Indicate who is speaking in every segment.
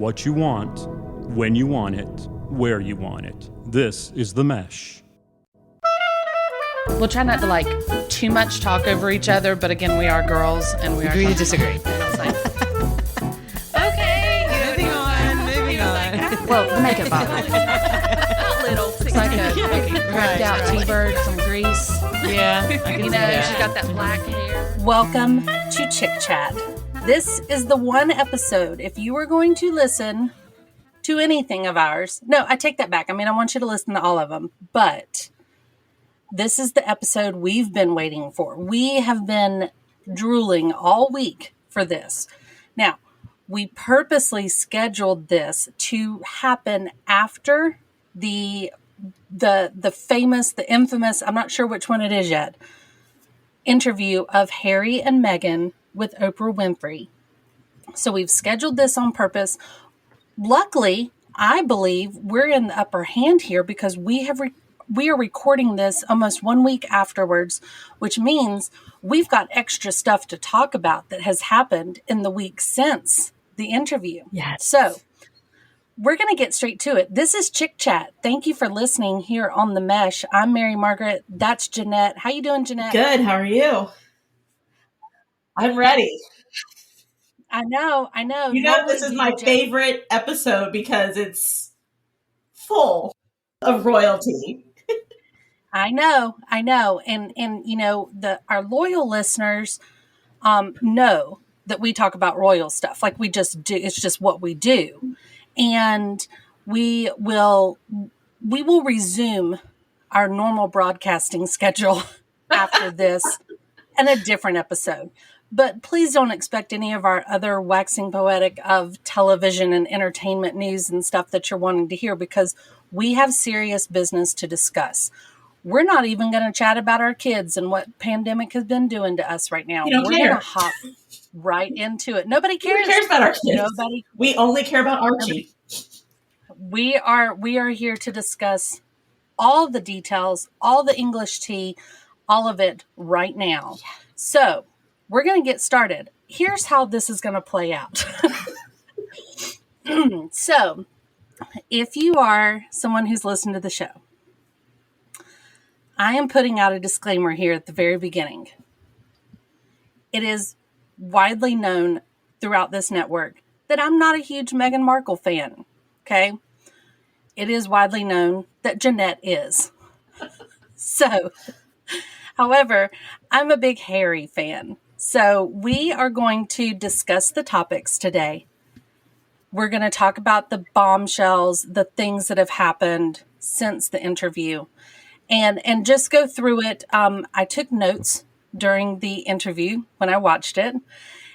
Speaker 1: what you want, when you want it, where you want it. This is The Mesh.
Speaker 2: We'll try not to like too much talk over each other, but again, we are girls and we are
Speaker 3: Agree to disagree.
Speaker 2: And I was like,
Speaker 3: Moving on.
Speaker 2: well, the makeup bottle. It's like a cracked out T-bird, some grease.
Speaker 3: Yeah,
Speaker 2: You know, she's got that black hair.
Speaker 4: Welcome to ChickChat. This is the one episode, if you were going to listen to anything of ours, no, I take that back. I mean, I want you to listen to all of them, but this is the episode we've been waiting for. We have been drooling all week for this. Now, we purposely scheduled this to happen after the famous, the infamous, I'm not sure which one it is yet, interview of Harry and Meghan with Oprah Winfrey. So we've scheduled this on purpose. Luckily, I believe we're in the upper hand here because we are recording this almost 1 week afterwards, which means we've got extra stuff to talk about that has happened in the week since the interview.
Speaker 3: Yes.
Speaker 4: So we're going to get straight to it. This is ChickChat. Thank you for listening here on The Mesh. I'm Mary Margaret. That's Jeanette. How you doing, Jeanette?
Speaker 5: Good. How are you? I'm ready.
Speaker 4: I know.
Speaker 5: You know, this is my favorite episode because it's full of royalty.
Speaker 4: I know. And you know, our loyal listeners know that we talk about royal stuff. Like we just do. It's just what we do. And we will resume our normal broadcasting schedule after this and a different episode. But please don't expect any of our other waxing poetic of television and entertainment news and stuff that you're wanting to hear because we have serious business to discuss. We're not even going to chat about our kids and what pandemic has been doing to us right now. We're going to hop right into it. Nobody cares.
Speaker 5: Who cares about our kids?
Speaker 4: Nobody.
Speaker 5: We only care about Archie.
Speaker 4: We are here to discuss all the details, all the English tea, all of it right now. Yeah. So we're going to get started. Here's how this is going to play out. So if you are someone who's listened to the show, I am putting out a disclaimer here at the very beginning. It is widely known throughout this network that I'm not a huge Meghan Markle fan, okay? It is widely known that Jeanette is. So, however, I'm a big Harry fan. So we are going to discuss the topics today. We're going to talk about the bombshells, the things that have happened since the interview. And just go through it. I took notes during the interview when I watched it.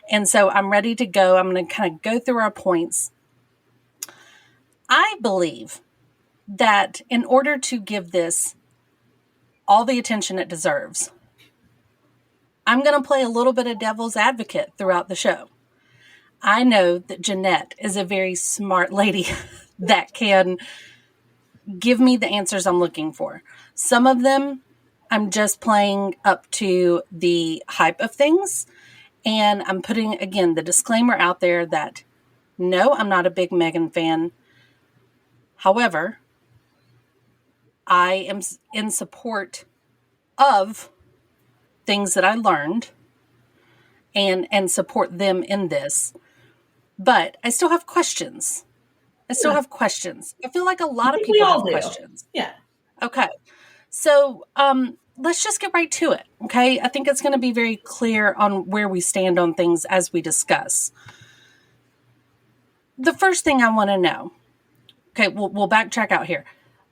Speaker 4: And so I'm ready to go. I'm going to kind of go through our points. I believe that in order to give this all the attention it deserves, I'm going to play a little bit of devil's advocate throughout the show. I know that Jeanette is a very smart lady that can give me the answers I'm looking for. Some of them, I'm just playing up to the hype of things. And I'm putting, again, the disclaimer out there that, no, I'm not a big Meghan fan. However, I am in support of things that I learned and support them in this. But I still have questions. I feel like a lot of people have questions.
Speaker 5: Yeah.
Speaker 4: Okay. So let's just get right to it. Okay. I think it's going to be very clear on where we stand on things as we discuss. The first thing I want to know. Okay. We'll backtrack out here.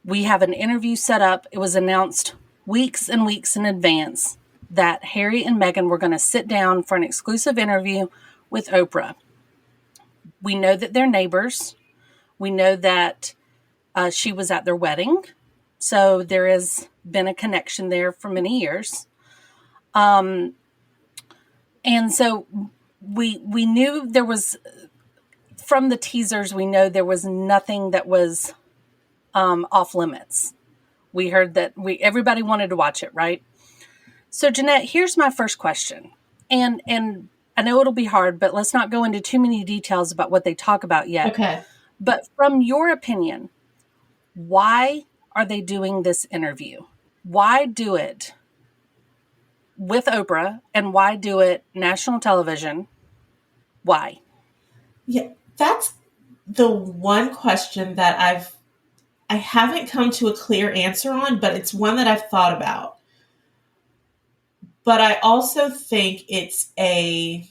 Speaker 4: We have an interview set up. It was announced weeks and weeks in advance that Harry and Meghan were going to sit down for an exclusive interview with Oprah. We know that they're neighbors. We know that she was at their wedding. So there has been a connection there for many years. And so we knew there was, from the teasers, we know there was nothing that was off limits. We heard that everybody wanted to watch it, right? So Jeanette, here's my first question. And I know it'll be hard, but let's not go into too many details about what they talk about yet.
Speaker 5: Okay.
Speaker 4: But from your opinion, why are they doing this interview? Why do it with Oprah and why do it national television? Why?
Speaker 5: Yeah, that's the one question that I haven't come to a clear answer on, but it's one that I've thought about. But I also think it's a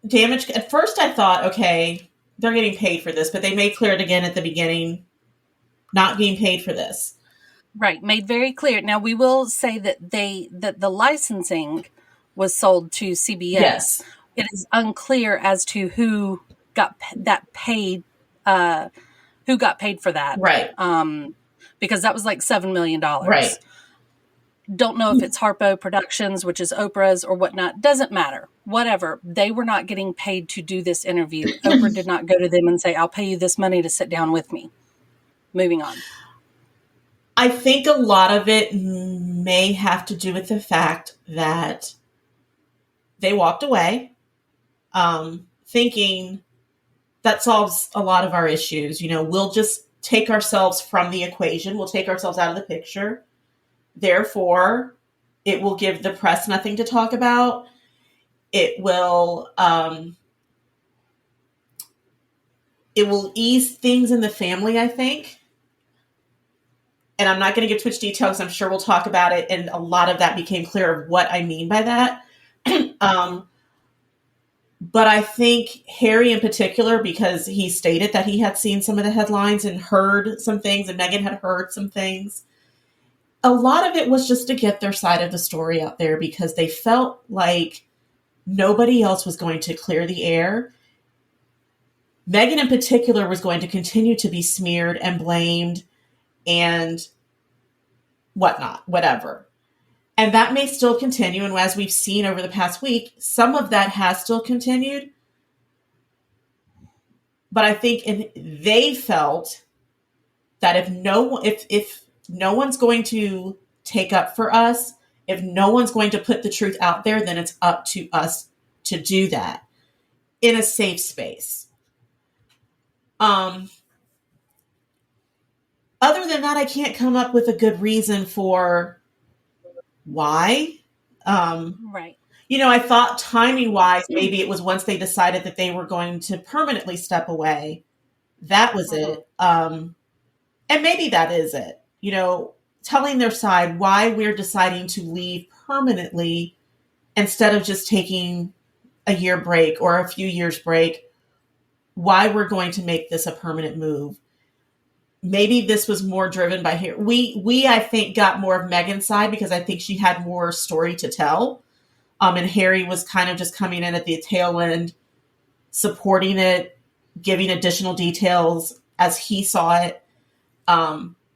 Speaker 5: damage. At first, I thought, okay, they're getting paid for this, but they made clear it again at the beginning, not getting paid for this.
Speaker 4: Right, made very clear. Now we will say that the licensing was sold to CBS.
Speaker 5: Yes.
Speaker 4: It is unclear as to who got paid for that.
Speaker 5: Right.
Speaker 4: Because that was like $7 million.
Speaker 5: Right.
Speaker 4: Don't know if it's Harpo Productions, which is Oprah's or whatnot. Doesn't matter. Whatever. They were not getting paid to do this interview. Oprah did not go to them and say, I'll pay you this money to sit down with me. Moving on.
Speaker 5: I think a lot of it may have to do with the fact that they walked away thinking that solves a lot of our issues. You know, we'll just take ourselves from the equation. We'll take ourselves out of the picture. Therefore, it will give the press nothing to talk about. It will ease things in the family, I think. And I'm not going to give too much detail because I'm sure we'll talk about it. And a lot of that became clear of what I mean by that. But I think Harry in particular, because he stated that he had seen some of the headlines and heard some things, and Meghan had heard some things. A lot of it was just to get their side of the story out there because they felt like nobody else was going to clear the air. Meghan in particular was going to continue to be smeared and blamed and whatnot, whatever. And that may still continue. And as we've seen over the past week, some of that has still continued. But I think they felt that if no one's going to take up for us, if no one's going to put the truth out there, then it's up to us to do that in a safe space. Other than that, I can't come up with a good reason for why.
Speaker 4: Right.
Speaker 5: You know, I thought timing wise, maybe it was once they decided that they were going to permanently step away. That was it. And maybe that is it. You know, telling their side why we're deciding to leave permanently instead of just taking a year break or a few years break, why we're going to make this a permanent move. Maybe this was more driven by Harry. We I think got more of Meghan's side because I think she had more story to tell. And Harry was kind of just coming in at the tail end, supporting it, giving additional details as he saw it.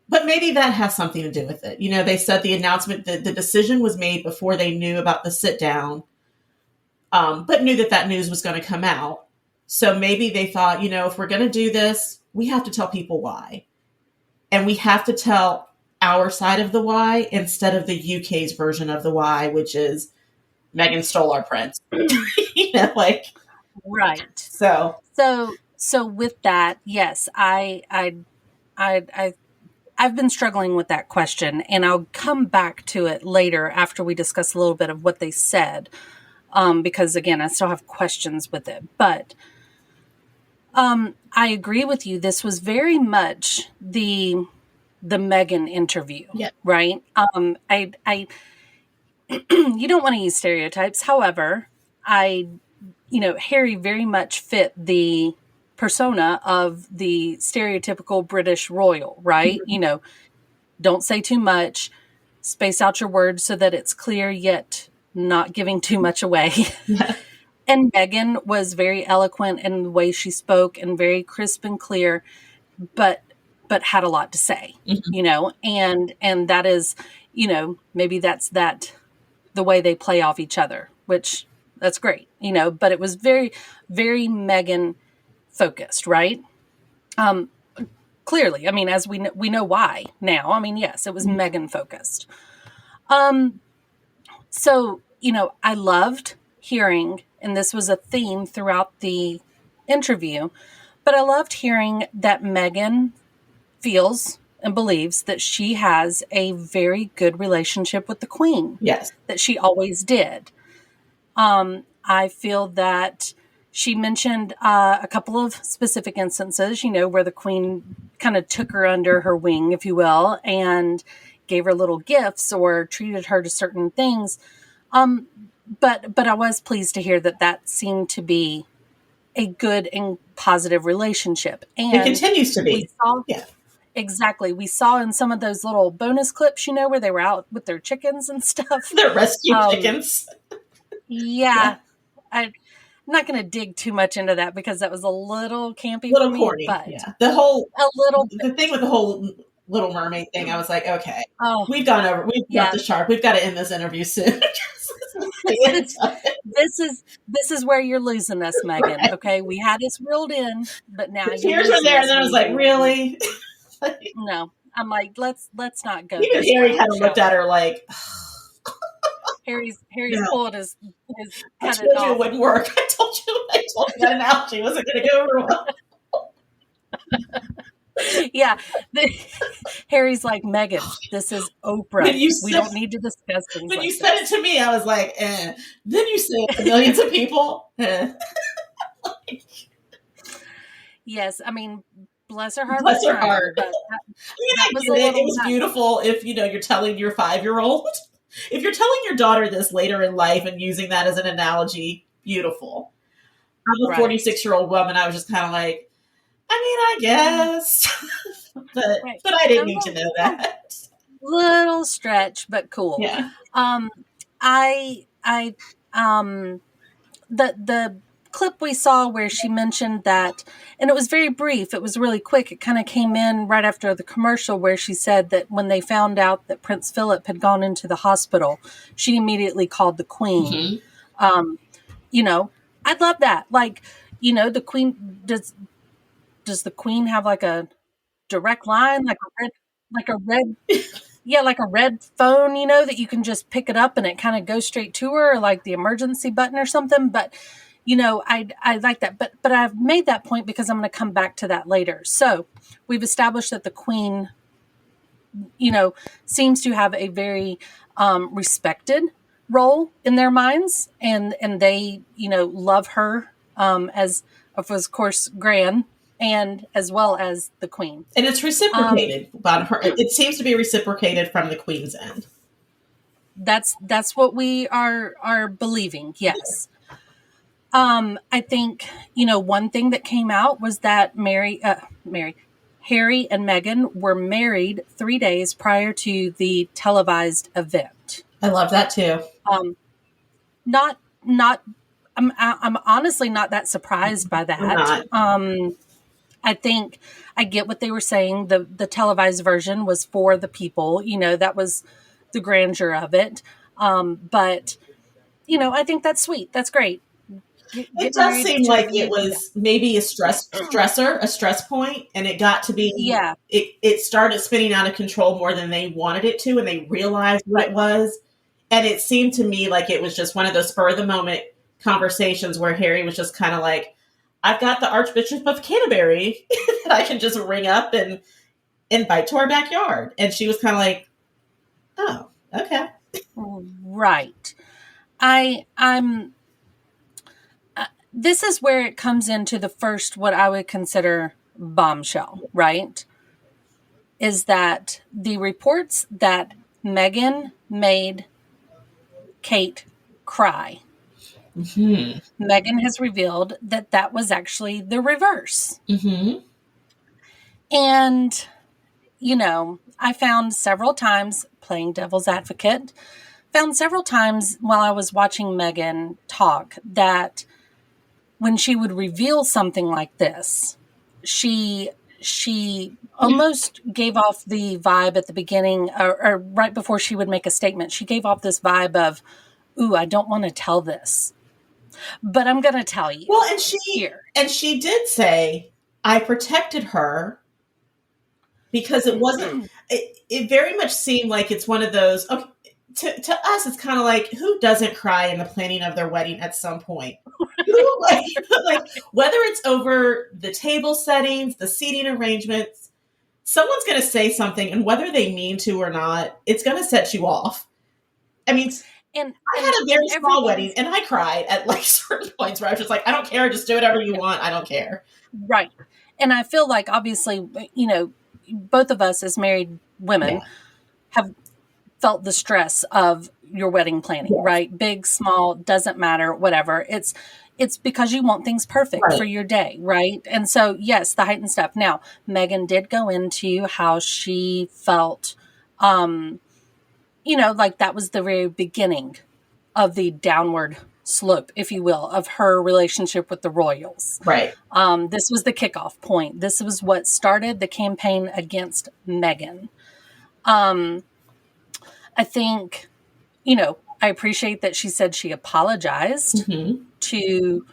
Speaker 5: But maybe that has something to do with it. You know, they said the announcement, the decision was made before they knew about the sit down, but knew that news was going to come out. So maybe they thought, you know, if we're going to do this, we have to tell people why. And we have to tell our side of the why instead of the UK's version of the why, which is Meghan stole our prince. You know, like.
Speaker 4: Right.
Speaker 5: So
Speaker 4: with that, yes, I've been struggling with that question, and I'll come back to it later after we discuss a little bit of what they said, because again, I still have questions with it. But I agree with you. This was very much the Meghan interview,
Speaker 5: yeah.
Speaker 4: Right? I you don't want to use stereotypes. However, Harry very much fit the persona of the stereotypical British royal, right? Mm-hmm. You know, don't say too much, space out your words so that it's clear yet not giving too much away. Yeah. And Meghan was very eloquent in the way she spoke and very crisp and clear, but had a lot to say, mm-hmm. You know, and that is, you know, maybe that's the way they play off each other, which that's great, you know, but it was very, very Meghan focused, right? Clearly, I mean, as we know why now. I mean, yes, it was Meghan focused. So I loved hearing, and this was a theme throughout the interview, but I loved hearing that Meghan feels and believes that she has a very good relationship with the Queen.
Speaker 5: Yes.
Speaker 4: That she always did. I feel that she mentioned a couple of specific instances, where the Queen kind of took her under her wing, if you will, and gave her little gifts or treated her to certain things. But I was pleased to hear that seemed to be a good and positive relationship. And
Speaker 5: it continues to be.
Speaker 4: We saw,
Speaker 5: yeah.
Speaker 4: Exactly. We saw in some of those little bonus clips, where they were out with their chickens and stuff.
Speaker 5: They're rescue chickens.
Speaker 4: Yeah. I'm not going to dig too much into that because that was a little campy
Speaker 5: little
Speaker 4: for me.
Speaker 5: Corny,
Speaker 4: but
Speaker 5: yeah.
Speaker 4: the
Speaker 5: thing with the whole Little Mermaid thing, I was like, okay, we've got the shark. We've got to end this interview soon.
Speaker 4: This is where you're losing us, Meghan. Right. Okay, we had us reeled in, but now
Speaker 5: the tears were there, and then I was like, really?
Speaker 4: No, I'm like, let's not go.
Speaker 5: Even Harry kind of looked at her like.
Speaker 4: Harry's pulled his
Speaker 5: I told you it wouldn't work. I told you that analogy wasn't going to go over well.
Speaker 4: Yeah. Harry's like, Meghan, this is Oprah. We don't need to discuss things
Speaker 5: when
Speaker 4: like
Speaker 5: you said it to me, I was like, Then you say it to millions of people.
Speaker 4: Yes. I mean, bless her heart.
Speaker 5: Bless her heart.
Speaker 4: But
Speaker 5: it was beautiful if, you're telling your 5-year-old. If you're telling your daughter this later in life and using that as an analogy, beautiful. I'm a 46-year-old woman. I was just kind of like, I guess. but I didn't need to know that.
Speaker 4: Little stretch, but cool.
Speaker 5: Yeah.
Speaker 4: The clip we saw where she mentioned that, and it was very brief, it was really quick, it kind of came in right after the commercial where she said that when they found out that Prince Philip had gone into the hospital, she immediately called the Queen. Mm-hmm. I'd love that. Like, the Queen, does the Queen have like a direct line, like a red phone, that you can just pick it up and it kind of goes straight to her, or like the emergency button or something. But I like that. But I've made that point because I'm going to come back to that later. So we've established that the Queen, seems to have a very respected role in their minds, and they, love her as, of course, Gran, and as well as the Queen. And
Speaker 5: it's reciprocated about her. It seems to be reciprocated from the Queen's end.
Speaker 4: That's what we are believing. Yes. I think, one thing that came out was that Harry and Meghan were married 3 days prior to the televised event.
Speaker 5: I love that too.
Speaker 4: I'm honestly not that surprised by that. I think I get what they were saying. The televised version was for the people, that was the grandeur of it. But I think that's sweet. That's great.
Speaker 5: It does seem like it was maybe a stress point, and it got to be, it started spinning out of control more than they wanted it to, and they realized what it was. And it seemed to me like it was just one of those spur of the moment conversations where Harry was just kind of like, I've got the Archbishop of Canterbury that I can just ring up and invite to our backyard. And she was kind of like, oh, okay.
Speaker 4: Right. This is where it comes into the first, what I would consider bombshell, right? Is that the reports that Meghan made Kate cry. Mm-hmm. Meghan has revealed that was actually the reverse.
Speaker 5: Mm-hmm.
Speaker 4: And, I found several times, playing devil's advocate, while I was watching Meghan talk, that when she would reveal something like this, she almost gave off the vibe at the beginning, or right before she would make a statement. She gave off this vibe of, ooh, I don't want to tell this, but I'm going to tell you.
Speaker 5: Well, and she did say, I protected her because it wasn't, it very much seemed like it's one of those, okay, to us, it's kind of like, who doesn't cry in the planning of their wedding at some point? Who, like, whether it's over the table settings, the seating arrangements, someone's going to say something, and whether they mean to or not, it's going to set you off. I mean, I had a very small wedding, and I cried at like certain points where I was just like, I don't care, just do whatever you want. I don't care.
Speaker 4: Right. And I feel like, obviously, both of us as married women have felt the stress of your wedding planning, right? Big, small, doesn't matter, whatever. It's because you want things perfect for your day, right? And so, yes, the heightened stuff. Now, Meghan did go into how she felt, like that was the very beginning of the downward slope, if you will, of her relationship with the royals.
Speaker 5: Right.
Speaker 4: This was the kickoff point. This was what started the campaign against Meghan. I think, I appreciate that she said she apologized to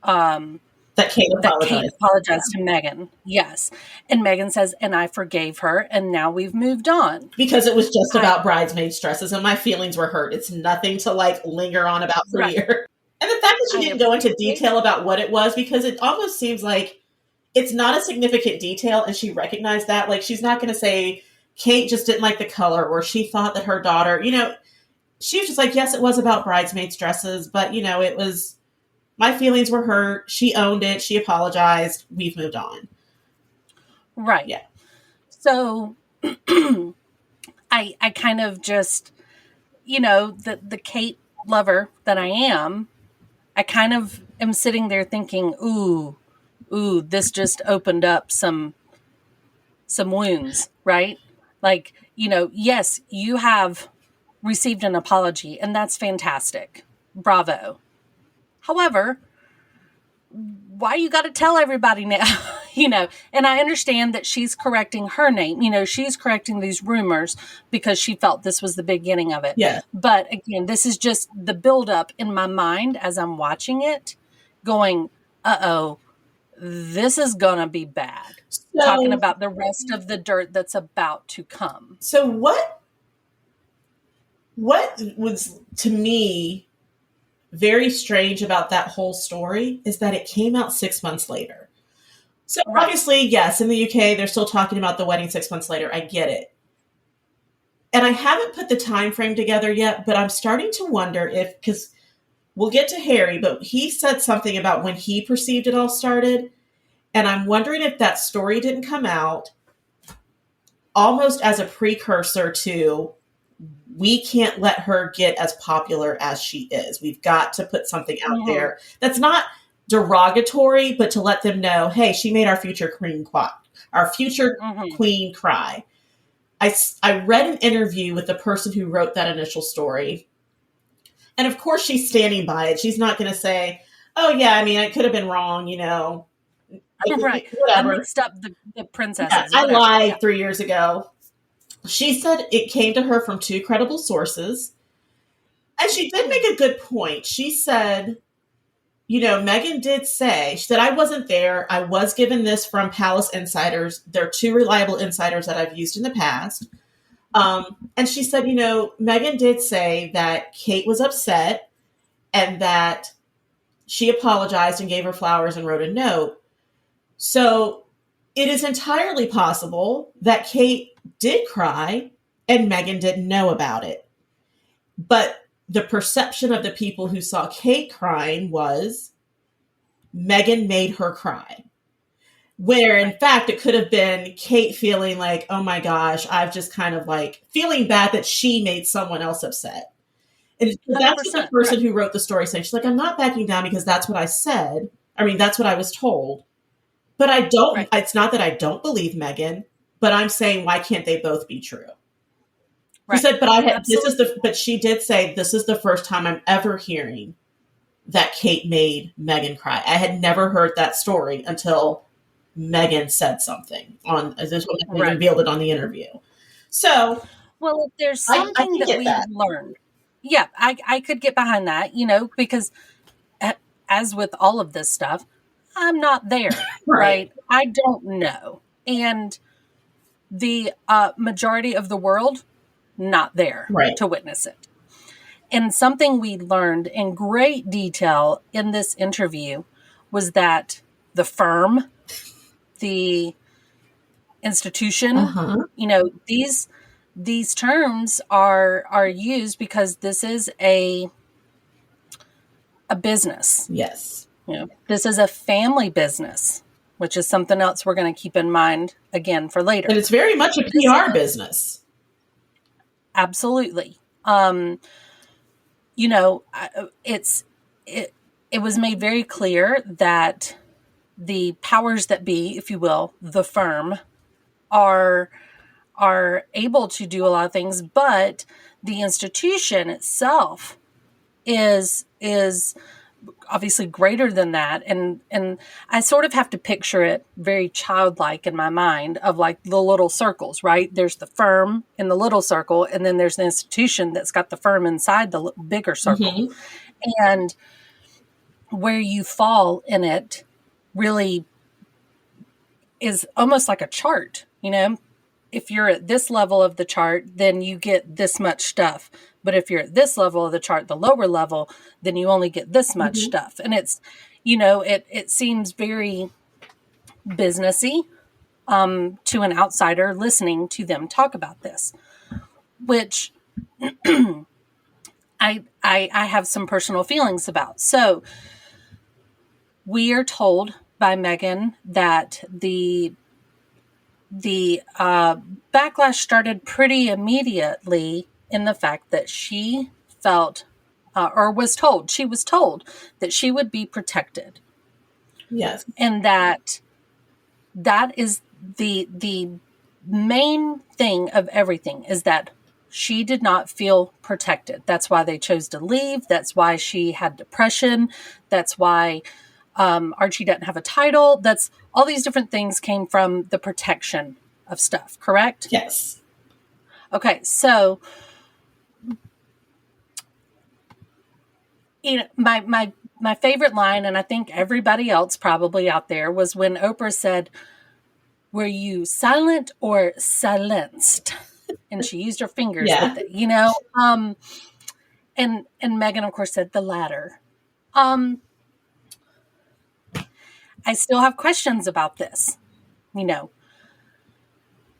Speaker 5: that Kate
Speaker 4: apologized to Meghan. Yes. And Meghan says, and I forgave her, and now we've moved on.
Speaker 5: Because it was just about bridesmaids' dresses, and my feelings were hurt. It's nothing to like linger on about for a year. And the fact that she didn't go into detail about what it was, because it almost seems like it's not a significant detail, and she recognized that. Like, she's not going to say Kate just didn't like the color, or she thought that her daughter, she was just like, yes, it was about bridesmaids' dresses, but, it was, my feelings were hurt. She owned it. She apologized. We've moved on.
Speaker 4: Right.
Speaker 5: Yeah.
Speaker 4: So I kind of just, the Kate lover that I am, I kind of am sitting there thinking, ooh, this just opened up some wounds, right? Like, yes, you have received an apology, and that's fantastic. Bravo. However, why you got to tell everybody now, and I understand that she's correcting her name, she's correcting these rumors because she felt this was the beginning of it.
Speaker 5: Yeah.
Speaker 4: But again, this is just the buildup in my mind as I'm watching it going, this is going to be bad. So, talking about the rest of the dirt that's about to come.
Speaker 5: So what was, to me, very strange about that whole story is that it came out 6 months later. So obviously, yes, in the UK, they're still talking about the wedding 6 months later. I get it. And I haven't put the time frame together yet, but I'm starting to wonder if, because we'll get to Harry, but he said something about when he perceived it all started. And I'm wondering if that story didn't come out almost as a precursor to, we can't let her get as popular as she is. We've got to put something out there that's not derogatory, but to let them know, hey, she made our future queen cry. I read an interview with the person who wrote that initial story. And of course she's standing by it. She's not going to say, oh yeah, I mean, I could have been wrong,
Speaker 4: Right.
Speaker 5: Whatever.
Speaker 4: I mixed up the princesses.
Speaker 5: Yeah, I lied 3 years ago. She said it came to her from two credible sources. And she did make a good point. She said, Meghan did say, she said, I wasn't there. I was given this from Palace insiders. They're two reliable insiders that I've used in the past. And she said, Meghan did say that Kate was upset and that she apologized and gave her flowers and wrote a note. So it is entirely possible that Kate did cry and Meghan didn't know about it. But the perception of the people who saw Kate crying was Meghan made her cry. Where in fact, it could have been Kate feeling like, oh my gosh, I've just kind of like feeling bad that she made someone else upset. And that's what the person who wrote the story saying. She's like, I'm not backing down because that's what I said. I mean, that's what I was told. But I don't, it's not that I don't believe Meghan, but I'm saying, why can't they both be true? Right. She said, but she did say, this is the first time I'm ever hearing that Kate made Meghan cry. I had never heard that story until Meghan said something this when they revealed it on the interview. So,
Speaker 4: well, if there's something that we've learned, yeah, I could get behind that, because as with all of this stuff, I'm not there, right? I don't know. And the majority of the world not there
Speaker 5: Right.
Speaker 4: to witness it. And something we learned in great detail in this interview was that the firm, the institution,
Speaker 5: Uh-huh.
Speaker 4: these terms are used because this is a business.
Speaker 5: Yes.
Speaker 4: This is a family business, which is something else we're going to keep in mind again for later.
Speaker 5: And it's very much a PR business.
Speaker 4: Absolutely. It was made very clear that the powers that be, if you will, the firm, are able to do a lot of things, but the institution itself is obviously greater than that. And I sort of have to picture it very childlike in my mind of like the little circles, right? There's the firm in the little circle, and then there's the institution that's got the firm inside the bigger circle.
Speaker 5: Mm-hmm.
Speaker 4: And where you fall in it really is almost like a chart, If you're at this level of the chart, then you get this much stuff. But if you're at this level of the chart, the lower level, then you only get this much stuff. And it's, it seems very businessy to an outsider listening to them talk about this, which I have some personal feelings about. So we are told by Meghan that the backlash started pretty immediately in the fact that she felt she was told that she would be protected.
Speaker 5: Yes.
Speaker 4: And that is the main thing of everything, is that she did not feel protected. That's why they chose to leave. That's why she had depression. That's why Archie doesn't have a title. That's all these different things came from the protection of stuff, correct?
Speaker 5: Yes.
Speaker 4: Okay, so my favorite line, and I think everybody else probably out there, was when Oprah said, "Were you silent or silenced?" And she used her fingers with it, and Meghan, of course, said the latter. I still have questions about this.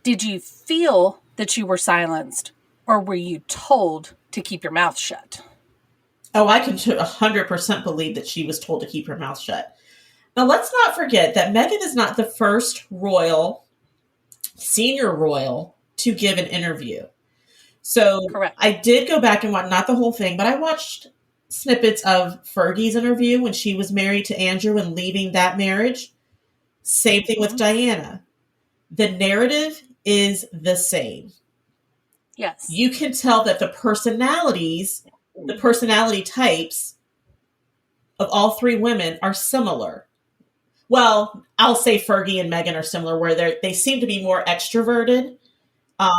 Speaker 4: Did you feel that you were silenced, or were you told to keep your mouth shut?
Speaker 5: Oh, I can 100% believe that she was told to keep her mouth shut. Now, let's not forget that Meghan is not the first senior royal, to give an interview. So
Speaker 4: Correct.
Speaker 5: I did go back and watch, not the whole thing, but I watched snippets of Fergie's interview when she was married to Andrew and leaving that marriage. Same thing with Diana. The narrative is the same.
Speaker 4: Yes.
Speaker 5: You can tell that the personality types of all three women are similar. Well, I'll say Fergie and Meghan are similar, where they seem to be more extroverted.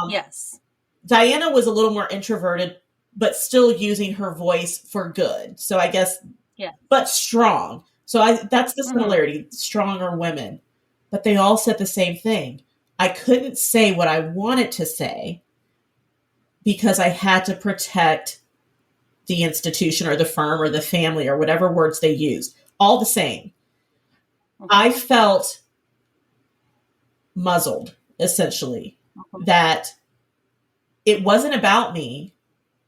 Speaker 4: Yes.
Speaker 5: Diana was a little more introverted, but still using her voice for good. So I guess, but strong. So that's the similarity, stronger women. But they all said the same thing. I couldn't say what I wanted to say because I had to protect the institution or the firm or the family or whatever words they used. All the same. I felt muzzled, essentially, that it wasn't about me.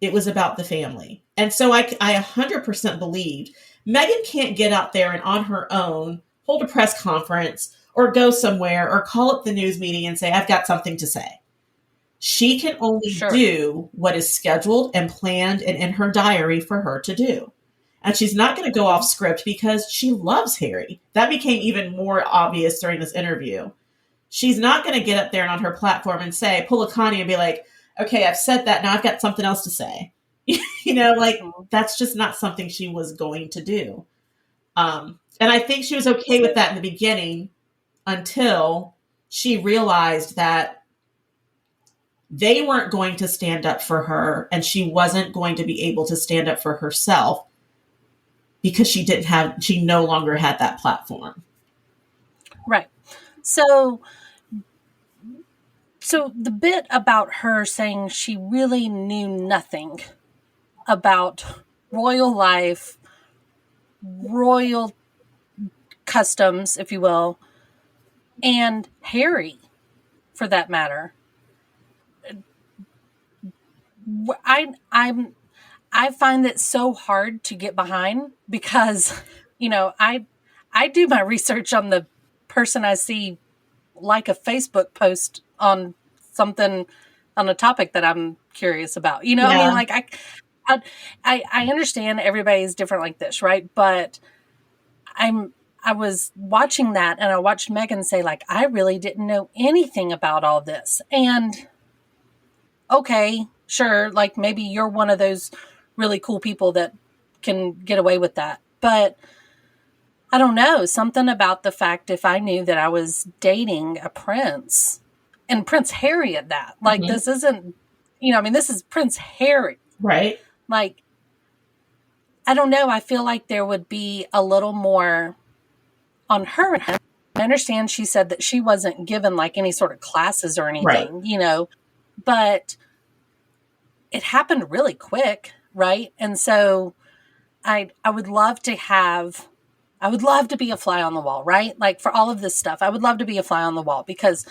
Speaker 5: It was about the family. And so I 100% believed Meghan can't get out there and on her own hold a press conference or go somewhere or call up the news meeting and say, I've got something to say. She can only do what is scheduled and planned and in her diary for her to do. And she's not going to go off script because she loves Harry. That became even more obvious during this interview. She's not going to get up there and on her platform and say, pull a Connie and be like, okay, I've said that. Now I've got something else to say. That's just not something she was going to do. And I think she was okay with that in the beginning until she realized that they weren't going to stand up for her and she wasn't going to be able to stand up for herself because she no longer had that platform.
Speaker 4: Right. So So the bit about her saying she really knew nothing about royal life, royal customs, if you will, and Harry, for that matter. I find it so hard to get behind because, I do my research on the person I see like a Facebook post on something on a topic that I'm curious about. I mean,
Speaker 5: Yeah.
Speaker 4: like I understand everybody's different like this, right? But I was watching that and I watched Megan say, like, I really didn't know anything about all this. And okay, sure, like maybe you're one of those really cool people that can get away with that. But I don't know, something about the fact if I knew that I was dating a prince and Prince Harry at that, like this isn't, I mean, this is Prince Harry.
Speaker 5: Right.
Speaker 4: Like, I don't know. I feel like there would be a little more on her. I understand she said that she wasn't given like any sort of classes or anything, but it happened really quick, right? And so I would love to be a fly on the wall, right? Like for all of this stuff, I would love to be a fly on the wall because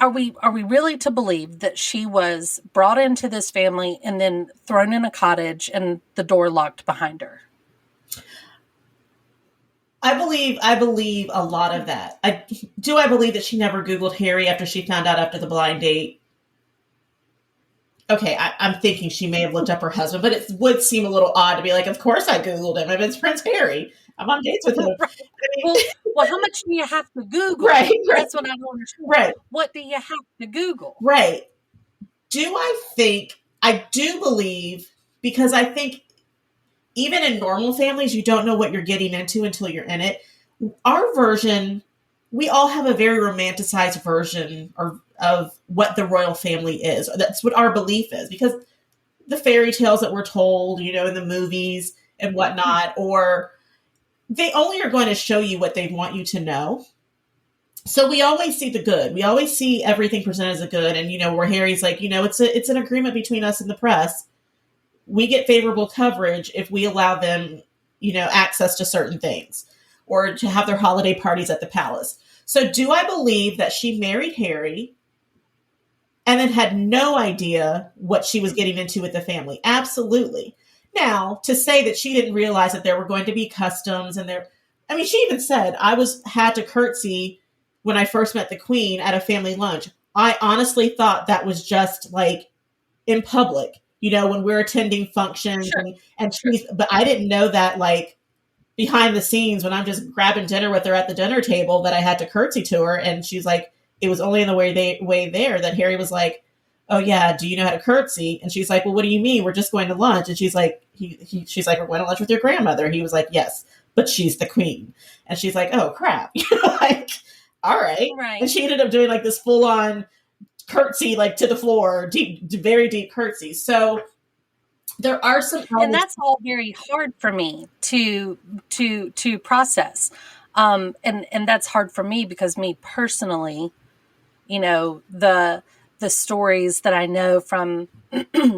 Speaker 4: are we really to believe that she was brought into this family and then thrown in a cottage and the door locked behind her?
Speaker 5: I believe a lot of that. I believe that she never Googled Harry after she found out after the blind date. Okay, I'm thinking she may have looked up her husband, but it would seem a little odd to be like, of course I Googled him. If it's Prince Harry, I'm on dates with him.
Speaker 4: Right.
Speaker 5: I mean,
Speaker 4: well, how much do you have to Google?
Speaker 5: Right.
Speaker 4: That's what I don't understand.
Speaker 5: Right.
Speaker 4: What do you have to Google?
Speaker 5: Right. I do believe, because I think even in normal families, you don't know what you're getting into until you're in it. Our version, we all have a very romanticized version of what the royal family is. That's what our belief is, because the fairy tales that we're told, in the movies and whatnot, or they only are going to show you what they want you to know. So we always see the good. We always see everything presented as a good. And, where Harry's like, it's an agreement between us and the press. We get favorable coverage if we allow them, access to certain things or to have their holiday parties at the palace. So do I believe that she married Harry and then had no idea what she was getting into with the family? Absolutely. Now, to say that she didn't realize that there were going to be customs she even said, had to curtsy when I first met the Queen at a family lunch. I honestly thought that was just like in public, when we're attending functions. Sure. But I didn't know that like behind the scenes when I'm just grabbing dinner with her at the dinner table that I had to curtsy to her. And she's like, it was only in the way there that Harry was like, oh yeah, do you know how to curtsy? And she's like, well, what do you mean? We're just going to lunch. And she's like, she's like, we're going to lunch with your grandmother. He was like, yes, but she's the Queen. And she's like, oh crap. Like, all right. And she ended up doing like this full on curtsy, like to the floor, very deep curtsy. So there are some elements.
Speaker 4: And that's all very hard for me to process. And that's hard for me because me personally, the stories that I know from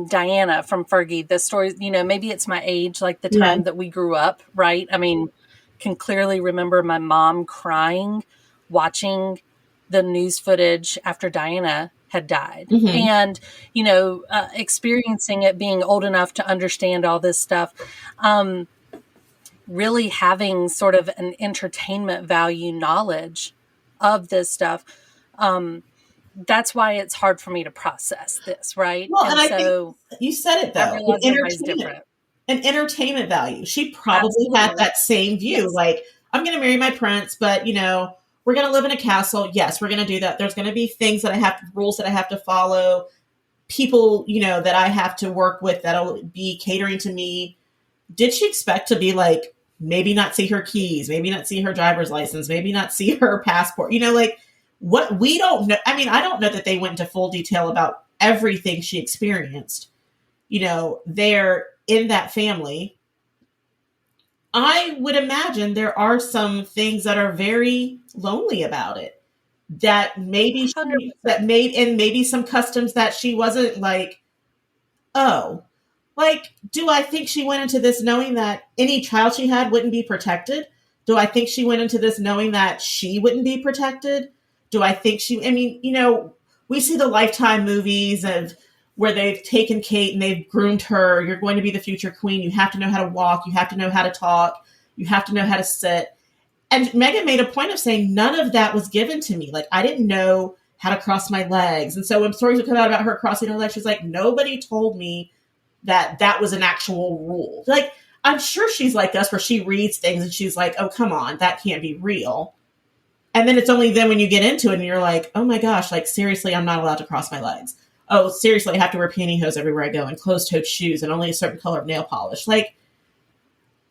Speaker 4: Diana, from Fergie, the stories, maybe it's my age, like the time that we grew up, right? I mean, can clearly remember my mom crying, watching the news footage after Diana had died, and experiencing it, being old enough to understand all this stuff, really having sort of an entertainment value knowledge of this stuff. That's why it's hard for me to process this, right?
Speaker 5: Well, and I think you said it though.
Speaker 4: Everybody's different.
Speaker 5: An entertainment value. She probably had that same view. Yes. Like, I'm going to marry my prince, but we're going to live in a castle. Yes, we're going to do that. There's going to be rules that I have to follow. People, that I have to work with that'll be catering to me. Did she expect to be like, maybe not see her keys, maybe not see her driver's license, maybe not see her passport? Like what we don't know. I mean, I don't know that they went into full detail about everything she experienced, there in that family. I would imagine there are some things that are very lonely about it. that maybe
Speaker 4: 100%.
Speaker 5: that made, and maybe some customs that she wasn't like, oh, like, do I think she went into this knowing that any child she had wouldn't be protected? Do I think she went into this knowing that she wouldn't be protected? Do I think I mean, we see the Lifetime movies of where they've taken Kate and they've groomed her. You're going to be the future queen. You have to know how to walk. You have to know how to talk. You have to know how to sit. And Meghan made a point of saying none of that was given to me. Like, I didn't know how to cross my legs. And so when stories would come out about her crossing her legs, she's like, nobody told me that was an actual rule. Like, I'm sure she's like us where she reads things and she's like, oh, come on, that can't be real. And then it's only then when you get into it and you're like, oh my gosh, like, seriously, I'm not allowed to cross my legs. Oh, seriously, I have to wear pantyhose everywhere I go and closed-toed shoes and only a certain color of nail polish. Like,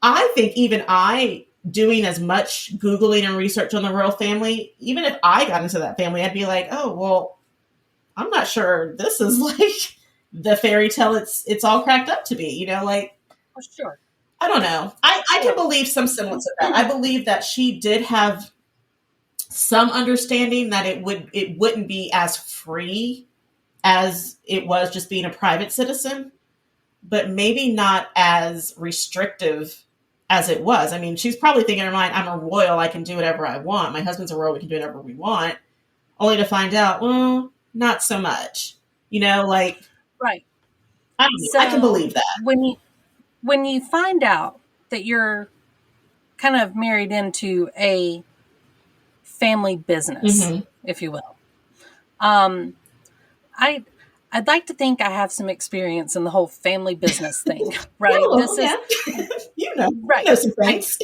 Speaker 5: I think even I, doing as much Googling and research on the royal family, even if I got into that family, I'd be like, oh, well, I'm not sure this is like the fairy tale it's all cracked up to be, like,
Speaker 4: For sure.
Speaker 5: I don't know. I can believe some semblance of that. I believe that she did have some understanding that it wouldn't be as free as it was just being a private citizen, but maybe not as restrictive as it was. I mean, she's probably thinking in her mind, I'm a royal, I can do whatever I want. My husband's a royal, we can do whatever we want. Only to find out, well, not so much. Like,
Speaker 4: Right.
Speaker 5: I don't know. I can believe that.
Speaker 4: When you find out that you're kind of married into a family business, if you will, I'd like to think I have some experience in the whole family business thing, right?
Speaker 5: Oh,
Speaker 4: this
Speaker 5: yeah.
Speaker 4: is right.
Speaker 5: You know some things.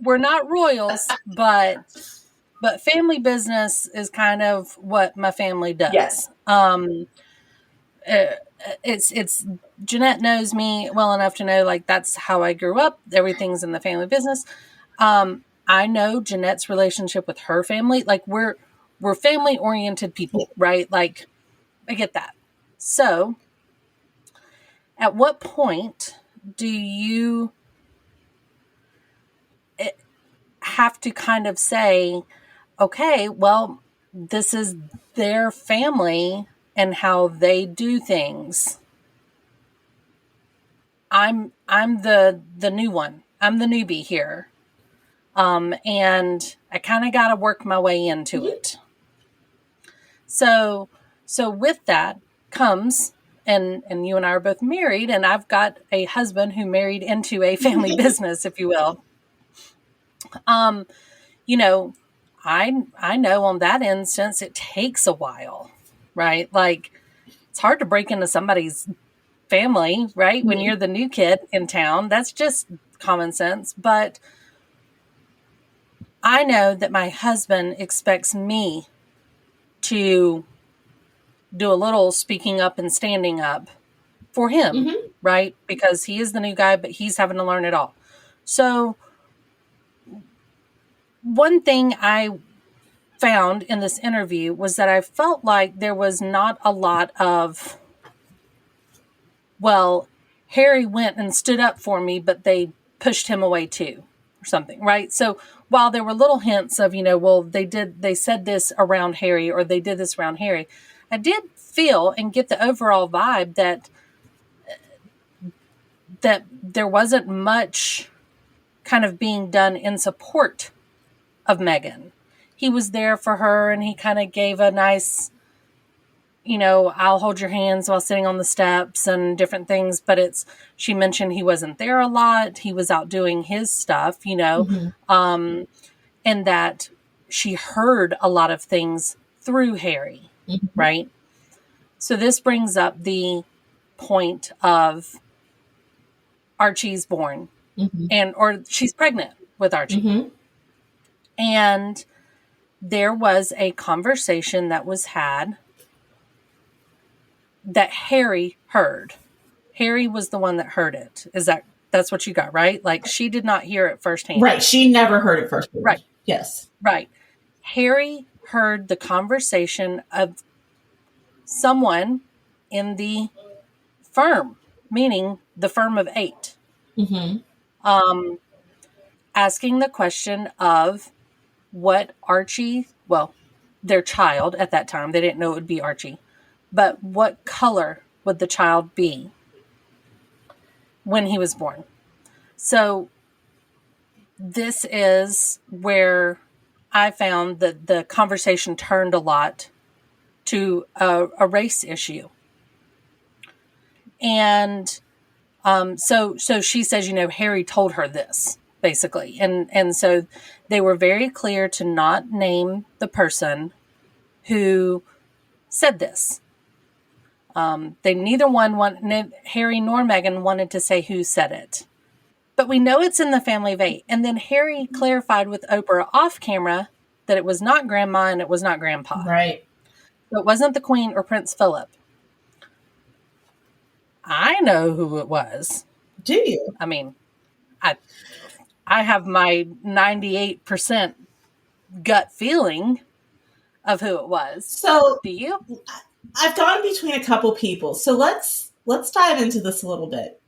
Speaker 4: We're not royals, but family business is kind of what my family does.
Speaker 5: Yes.
Speaker 4: It's Jeanette knows me well enough to know, like, that's how I grew up. Everything's in the family business. I know Jeanette's relationship with her family. Like, we're family oriented people, right? Like, I get that. So at what point do you have to kind of say, okay, well, this is their family and how they do things. I'm the new one. I'm the newbie here. And I kind of got to work my way into it. So with that comes, and you and I are both married, and I've got a husband who married into a family business, if you will. I know on that instance, it takes a while, right? Like, it's hard to break into somebody's family, right? When you're the new kid in town, that's just common sense. But I know that my husband expects me to do a little speaking up and standing up for him, right? Because he is the new guy, but he's having to learn it all. So one thing I found in this interview was that I felt like there was not a lot of, well, Harry went and stood up for me, but they pushed him away too, or something, right? So while there were little hints of, well, they said this around Harry, or they did this around Harry, I did feel and get the overall vibe that there wasn't much kind of being done in support of Meghan. He was there for her, and he kind of gave a nice, I'll hold your hands while sitting on the steps and different things. But she mentioned he wasn't there a lot. He was out doing his stuff, and that she heard a lot of things through Harry, right? So this brings up the point of Archie's born, or she's pregnant with Archie. And there was a conversation that was had that Harry heard. Harry was the one that heard it. That's what you got, right? Like, she did not hear it firsthand.
Speaker 5: Right. She never heard it firsthand.
Speaker 4: Right.
Speaker 5: Yes.
Speaker 4: Right. Harry heard the conversation of someone in the firm, meaning the firm of 8, asking the question of what their child at that time. They didn't know it would be Archie. But what color would the child be when he was born? So this is where I found that the conversation turned a lot to a race issue. And so she says, Harry told her this, basically. And so they were very clear to not name the person who said this. They neither Harry nor Meghan wanted to say who said it. But we know it's in the family of 8. And then Harry clarified with Oprah off camera that it was not Grandma and it was not Grandpa.
Speaker 5: Right.
Speaker 4: So it wasn't the Queen or Prince Philip. I know who it was.
Speaker 5: Do you?
Speaker 4: I mean, I have my 98% gut feeling of who it was.
Speaker 5: So
Speaker 4: do you?
Speaker 5: I've gone between a couple people. So let's dive into this a little bit.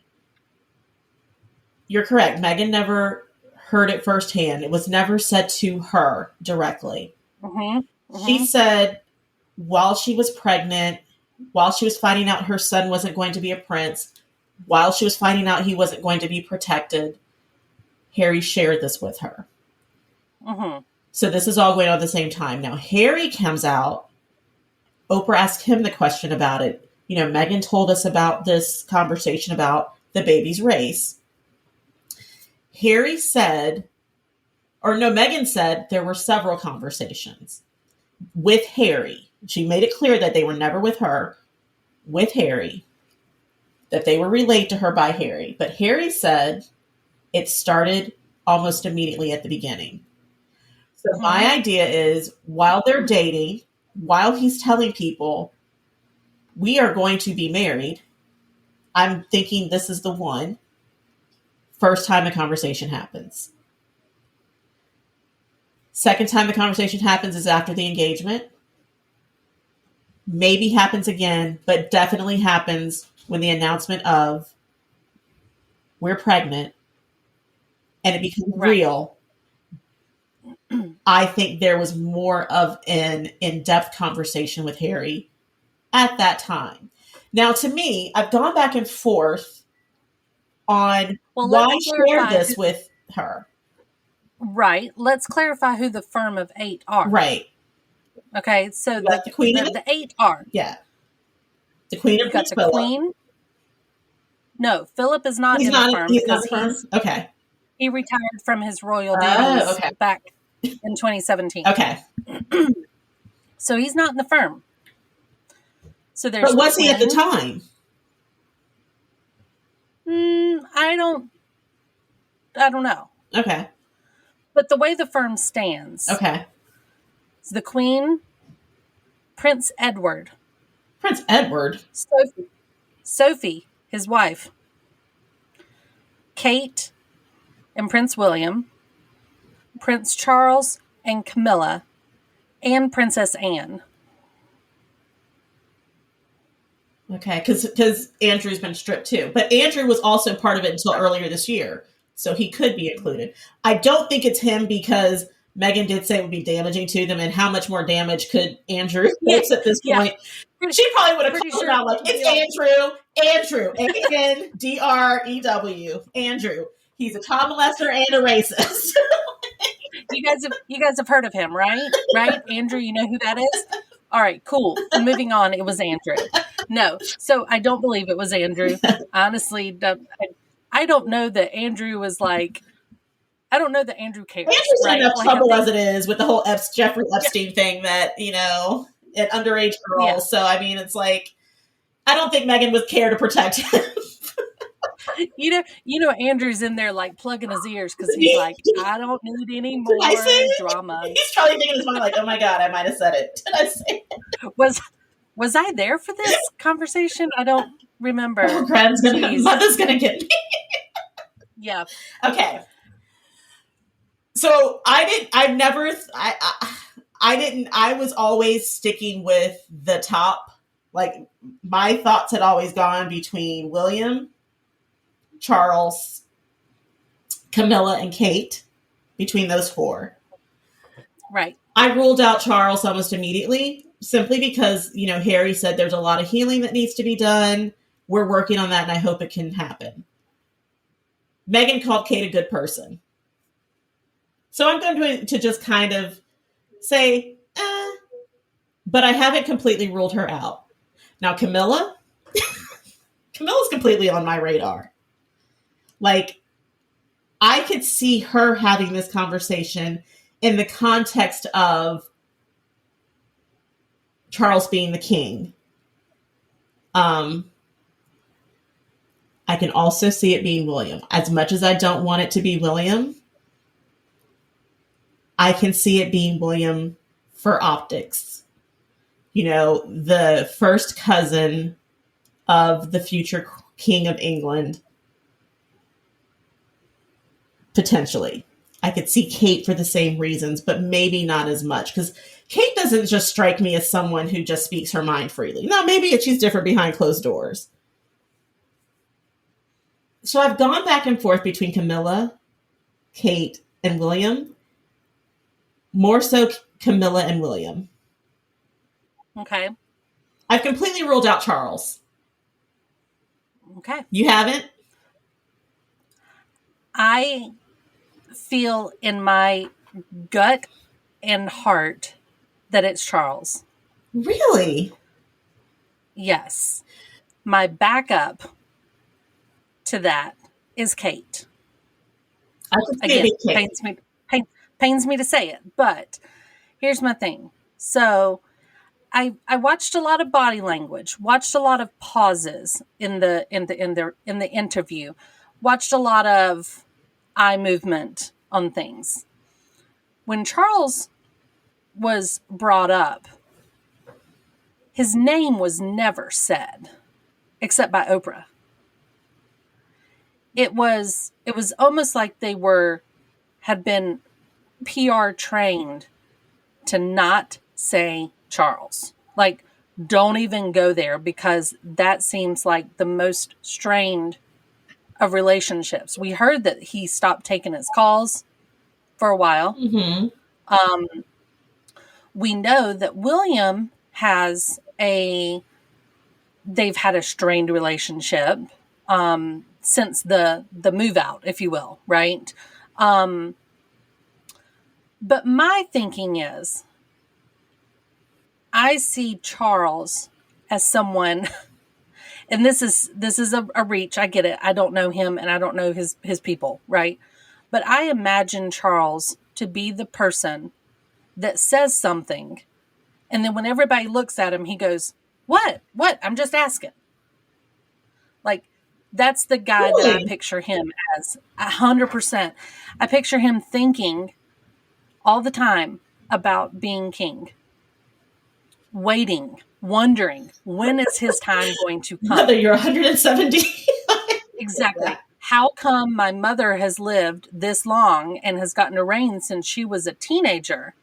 Speaker 5: You're correct. Meghan never heard it firsthand. It was never said to her directly.
Speaker 4: Mm-hmm. Mm-hmm.
Speaker 5: She said while she was pregnant, while she was finding out her son wasn't going to be a prince, while she was finding out he wasn't going to be protected, Harry shared this with her.
Speaker 4: Mm-hmm.
Speaker 5: So this is all going on at the same time. Now, Harry comes out. Oprah asked him the question about it. Meghan told us about this conversation about the baby's race. Harry said, Meghan said there were several conversations with Harry. She made it clear that they were never with her, with Harry, that they were relayed to her by Harry. But Harry said it started almost immediately at the beginning. So my idea is while they're dating, while he's telling people, we are going to be married, I'm thinking this is the one. First time the conversation happens. Second time the conversation happens is after the engagement. Maybe happens again, but definitely happens when the announcement of we're pregnant and it becomes real. I think there was more of an in-depth conversation with Harry at that time. Now, to me, I've gone back and forth on why share this with her.
Speaker 4: Right. Let's clarify who the firm of 8 are.
Speaker 5: Right.
Speaker 4: Okay. So
Speaker 5: the Queen
Speaker 4: the 8 are.
Speaker 5: Yeah. The Queen of
Speaker 4: Prince Philip. Queen. No, Philip is not in the firm.
Speaker 5: He's not in the firm? Okay.
Speaker 4: He retired from his royal duties back in 2017.
Speaker 5: Okay.
Speaker 4: So he's not in the firm. So there's.
Speaker 5: But was he at the time?
Speaker 4: I don't know.
Speaker 5: Okay.
Speaker 4: But the way the firm stands.
Speaker 5: Okay.
Speaker 4: It's the Queen, Prince Edward.
Speaker 5: Prince Edward?
Speaker 4: Sophie, his wife. Kate and Prince William. Prince Charles and Camilla. And Princess Anne.
Speaker 5: Okay, because Andrew's been stripped too. But Andrew was also part of it until earlier this year. So he could be included. I don't think it's him because Meghan did say it would be damaging to them. And how much more damage could Andrew fix at this point? She probably would have called him out like, it's Andrew. Andrew. Andrew. He's a child molester and a racist.
Speaker 4: You guys have heard of him, right? Right? Andrew, you know who that is? All right, cool. Moving on. It was Andrew. No. So I don't believe it was Andrew. Honestly, I don't know that Andrew was like, I don't know that Andrew cares.
Speaker 5: Andrew's in enough trouble as it is with the whole Jeffrey Epstein thing that, at underage girls. Yeah. So, I mean, it's like, I don't think Meghan would care to protect him.
Speaker 4: Andrew's in there like plugging his ears because he's like, I don't need any more drama.
Speaker 5: He's probably thinking in his mind like, oh my God, I might have said it. Did I say it?
Speaker 4: Was I there for this conversation? I don't remember.
Speaker 5: Mother's gonna get me.
Speaker 4: Yeah.
Speaker 5: Okay. So I was always sticking with the top. Like my thoughts had always gone between William, Charles, Camilla, and Kate, between those 4.
Speaker 4: Right.
Speaker 5: I ruled out Charles almost immediately, simply because, Harry said there's a lot of healing that needs to be done. We're working on that, and I hope it can happen. Meghan called Kate a good person. So I'm going to just kind of say, but I haven't completely ruled her out. Now, Camilla's completely on my radar. Like, I could see her having this conversation in the context of Charles being the king. I can also see it being William. As much as I don't want it to be William, I can see it being William for optics. The first cousin of the future King of England. Potentially. I could see Kate for the same reasons, but maybe not as much, because Kate doesn't just strike me as someone who just speaks her mind freely. No, maybe she's different behind closed doors. So I've gone back and forth between Camilla, Kate, and William. More so Camilla and William.
Speaker 4: Okay.
Speaker 5: I've completely ruled out Charles.
Speaker 4: Okay.
Speaker 5: You haven't?
Speaker 4: I feel in my gut and heart that it's Charles.
Speaker 5: Really?
Speaker 4: Yes. My backup to that is Kate.
Speaker 5: I could see
Speaker 4: Again,
Speaker 5: it being Kate.
Speaker 4: pains me to say it, but here's my thing. So I watched a lot of body language, watched a lot of pauses in the interview, watched a lot of eye movement on things. When Charles was brought up, his name was never said, except by Oprah. It was almost like they had been PR trained to not say Charles. Like, don't even go there, because that seems like the most strained of relationships. We heard that he stopped taking his calls for a while.
Speaker 5: Mm-hmm.
Speaker 4: We know that William they've had a strained relationship since the move out, if you will, right? But my thinking is, I see Charles as someone, and this is a reach. I get it. I don't know him, and I don't know his people, right? But I imagine Charles to be the person that says something, and then when everybody looks at him, he goes, "What? I'm just asking." Like, that's the guy
Speaker 5: Really?
Speaker 4: that I picture him as, 100%. I picture him thinking all the time about being king. Waiting, wondering, when is his time going to come?
Speaker 5: Whether you're 170.
Speaker 4: Exactly. How come my mother has lived this long and has gotten to reign since she was a teenager?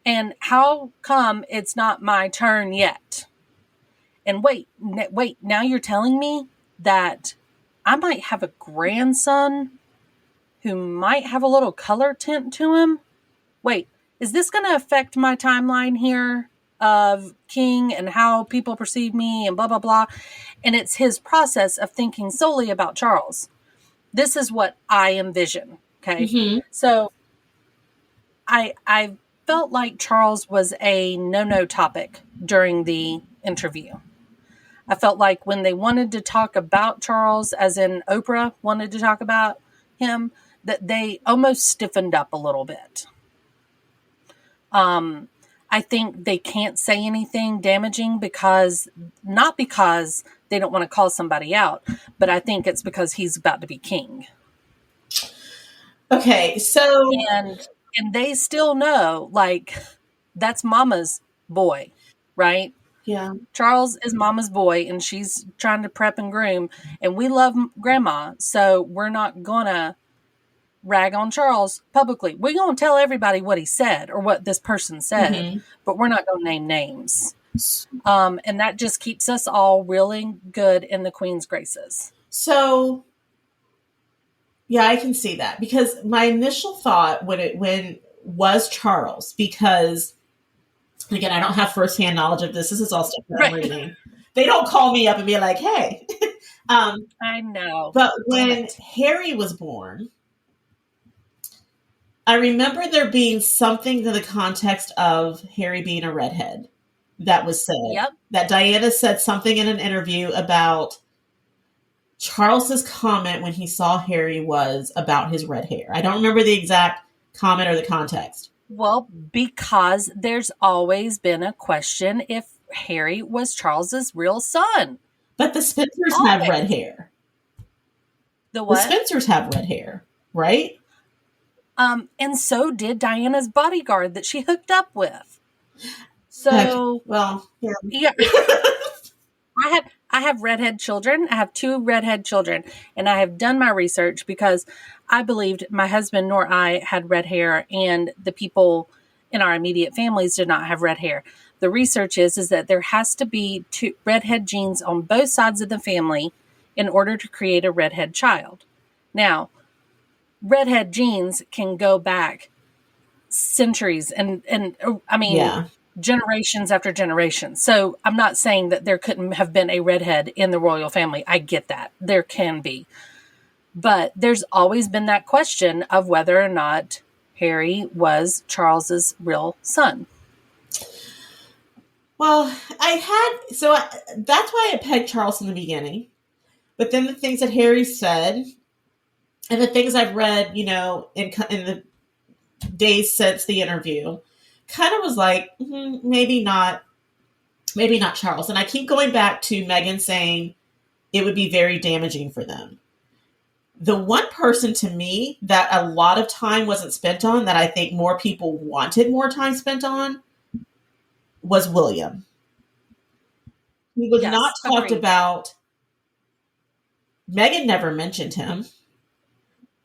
Speaker 4: And how come it's not my turn yet? And wait, now you're telling me that I might have a grandson who might have a little color tint to him? Wait, is this going to affect my timeline here of king and how people perceive me and blah, blah, blah? And it's his process of thinking solely about Charles. This is what I envision. Okay.
Speaker 5: Mm-hmm.
Speaker 4: So I felt like Charles was a no topic during the interview. I felt like when they wanted to talk about Charles, as in Oprah wanted to talk about him, that they almost stiffened up a little bit. I think they can't say anything damaging not because they don't want to call somebody out, but I think it's because he's about to be king.
Speaker 5: Okay, so...
Speaker 4: And they still know, like, that's mama's boy, right?
Speaker 5: Yeah.
Speaker 4: Charles is mama's boy, and she's trying to prep and groom, and we love grandma, so we're not gonna rag on Charles publicly. We're gonna tell everybody what he said or what this person said, but we're not gonna name names. And that just keeps us all really good in the Queen's graces. So,
Speaker 5: yeah, I can see that, because my initial thought when was Charles, because again, I don't have firsthand knowledge of this. This is all stuff that I'm reading. They don't call me up and be like, hey.
Speaker 4: I know.
Speaker 5: But when Harry was born, I remember there being something to the context of Harry being a redhead that was said.
Speaker 4: Yep.
Speaker 5: That Diana said something in an interview about Charles's comment when he saw Harry was about his red hair. I don't remember the exact comment or the context.
Speaker 4: Well, because there's always been a question if Harry was Charles's real son.
Speaker 5: But the Spencers have red hair.
Speaker 4: The what?
Speaker 5: The Spencers have red hair, right?
Speaker 4: And so did Diana's bodyguard that she hooked up with. So,
Speaker 5: well,
Speaker 4: yeah. I have redhead children. I have 2 redhead children, and I have done my research because I believed my husband nor I had red hair, and the people in our immediate families did not have red hair. The research is that there has to be 2 redhead genes on both sides of the family in order to create a redhead child. Now, redhead genes can go back centuries and I mean, generations after generations. So I'm not saying that there couldn't have been a redhead in the royal family. I get that. There can be. But there's always been that question of whether or not Harry was Charles's real son.
Speaker 5: Well, that's why I pegged Charles in the beginning. But then the things that Harry said and the things I've read, in the days since the interview, kind of was like, maybe not Charles. And I keep going back to Meghan saying it would be very damaging for them. The one person to me that a lot of time wasn't spent on, that I think more people wanted more time spent on, was William. He was not talked about. Meghan never mentioned him.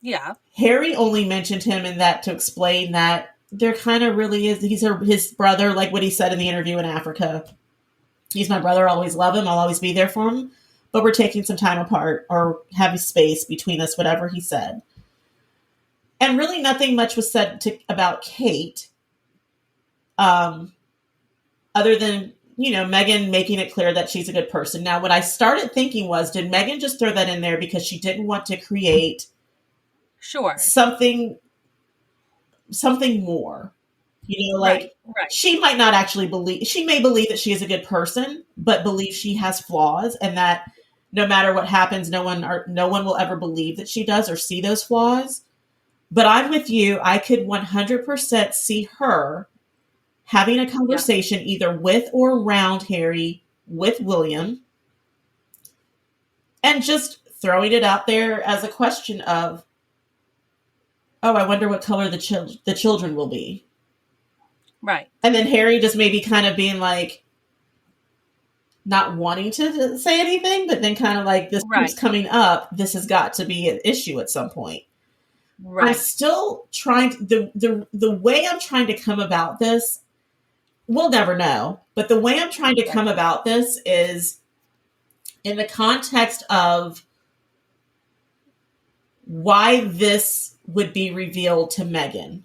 Speaker 4: Yeah.
Speaker 5: Harry only mentioned him in that to explain that there kind of really is. He's his brother, like what he said in the interview in Africa. He's my brother. I'll always love him. I'll always be there for him. But we're taking some time apart or having space between us, whatever he said. And really nothing much was said about Kate. Other than, Meghan making it clear that she's a good person. Now, what I started thinking was, did Meghan just throw that in there because she didn't want to create something more? Right. She might not actually believe, she may believe that she is a good person, but believe she has flaws, and that no matter what happens, no one will ever believe that she does or see those flaws. But I'm with you. I could 100% see her having a conversation either with or around Harry with William, and just throwing it out there as a question of, oh, I wonder what color the children will be.
Speaker 4: Right.
Speaker 5: And then Harry just maybe kind of being like, not wanting to say anything, but then kind of like, this keeps coming up. This has got to be an issue at some point. Right. I'm still trying the way I'm trying to come about this, we'll never know. But the way I'm trying to come about this is in the context of why this would be revealed to Meghan.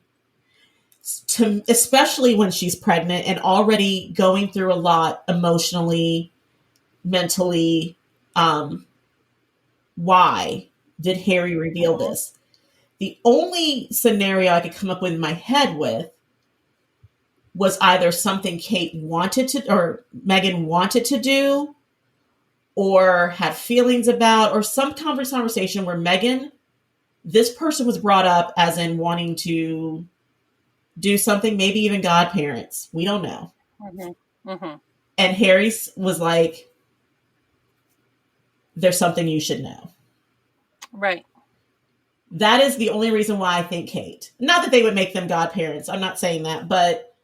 Speaker 5: Especially when she's pregnant and already going through a lot emotionally, mentally. Why did Harry reveal this? The only scenario I could come up with in my head with was either something Kate wanted to, or Meghan wanted to do, or had feelings about, or some conversation where Meghan, this person was brought up as in wanting to do something, maybe even godparents. We don't know. Mm-hmm. Mm-hmm. And Harry was like, there's something you should know.
Speaker 4: Right.
Speaker 5: That is the only reason why I think Kate. Not that they would make them godparents. I'm not saying that. But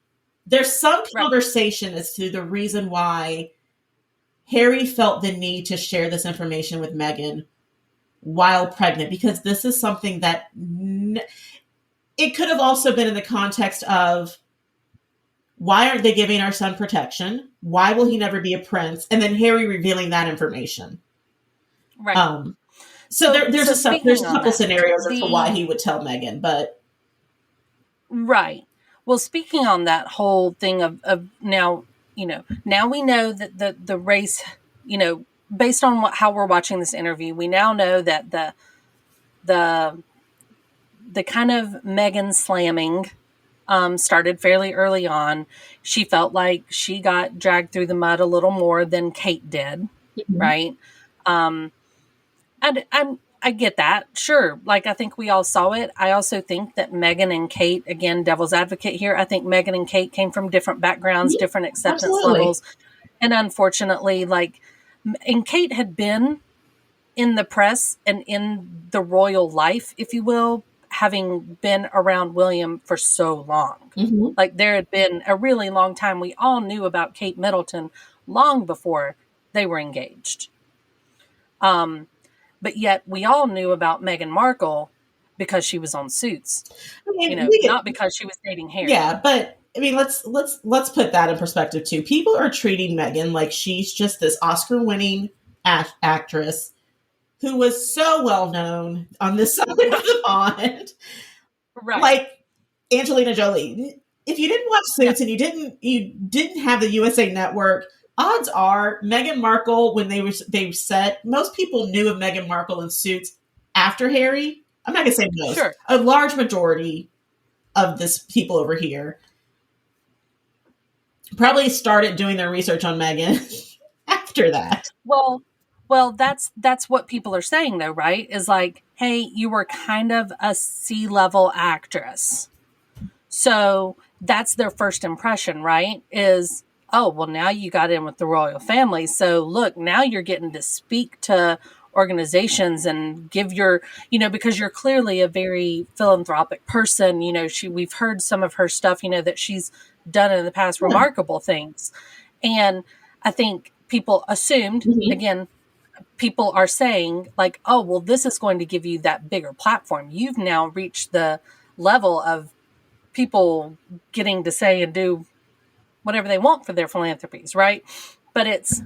Speaker 5: there's some conversation as to the reason why Harry felt the need to share this information with Meghan while pregnant. Because this is something that... It could have also been in the context of, why aren't they giving our son protection? Why will he never be a prince? And then Harry revealing that information. Right. So there's a couple scenarios as to why he would tell Meghan, but
Speaker 4: Right. Well, speaking on that whole thing of now, now we know that the race, based on how we're watching this interview, we now know that the the kind of Meghan slamming started fairly early on. She felt like she got dragged through the mud a little more than Kate did, right? Um, I get that, sure. Like, I think we all saw it. I also think that Meghan and Kate, again, devil's advocate here, I think Meghan and Kate came from different backgrounds, different acceptance
Speaker 5: Absolutely.
Speaker 4: levels. And unfortunately, and Kate had been in the press and in the royal life, if you will, having been around William for so long. Like, there had been a really long time. We all knew about Kate Middleton long before they were engaged. But yet we all knew about Meghan Markle because she was on Suits,
Speaker 5: I mean,
Speaker 4: not because she was dating Harry.
Speaker 5: Yeah, but I mean, let's put that in perspective too. People are treating Meghan like she's just this Oscar-winning actress who was so well known on this side of the pond,
Speaker 4: Right.
Speaker 5: like Angelina Jolie. If you didn't watch Suits and you didn't have the USA Network, odds are Meghan Markle, when they set, most people knew of Meghan Markle in Suits after Harry. I'm not going to say most.
Speaker 4: Sure.
Speaker 5: A large majority of this people over here probably started doing their research on Meghan after that.
Speaker 4: Well, that's what people are saying though, right? Is like, hey, you were kind of a C-level actress. So that's their first impression, right? Is, oh, well, now you got in with the royal family. So look, now you're getting to speak to organizations and give your, because you're clearly a very philanthropic person. We've heard some of her stuff, that she's done in the past, remarkable things. And I think people assumed, again, people are saying like, oh, well, this is going to give you that bigger platform. You've now reached the level of people getting to say and do whatever they want for their philanthropies, right? But it's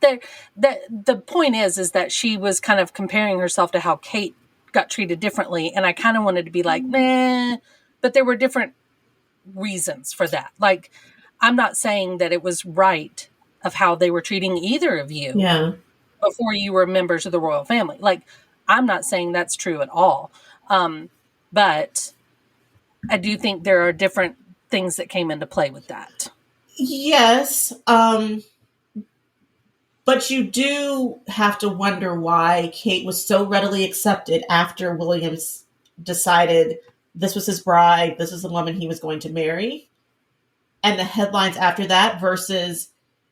Speaker 4: the point is that she was kind of comparing herself to how Kate got treated differently, and I kind of wanted to be like, nah, but there were different reasons for that. Like, I'm not saying that it was right of how they were treating either of you before you were members of the royal family. Like, I'm not saying that's true at all. But I do think there are different things that came into play with that.
Speaker 5: Yes. But you do have to wonder why Kate was so readily accepted after Williams decided this was his bride, this is the woman he was going to marry. And the headlines after that versus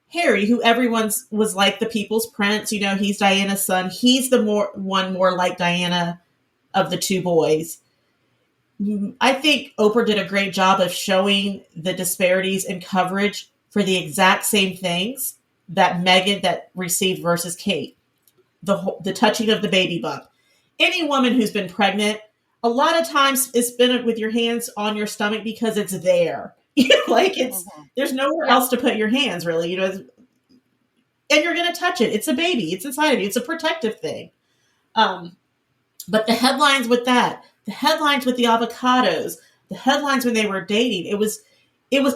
Speaker 5: Harry, who everyone was like the people's prince. He's Diana's son. He's the one more like Diana of the two boys. I think Oprah did a great job of showing the disparities in coverage for the exact same things that Meghan that received versus Kate. The touching of the baby bump. Any woman who's been pregnant, a lot of times it's been with your hands on your stomach because it's there. There's nowhere else to put your hands, really. And you're going to touch it. It's a baby. It's inside of you. It's a protective thing. But the headlines with that, the headlines with the avocados, the headlines when they were dating, it was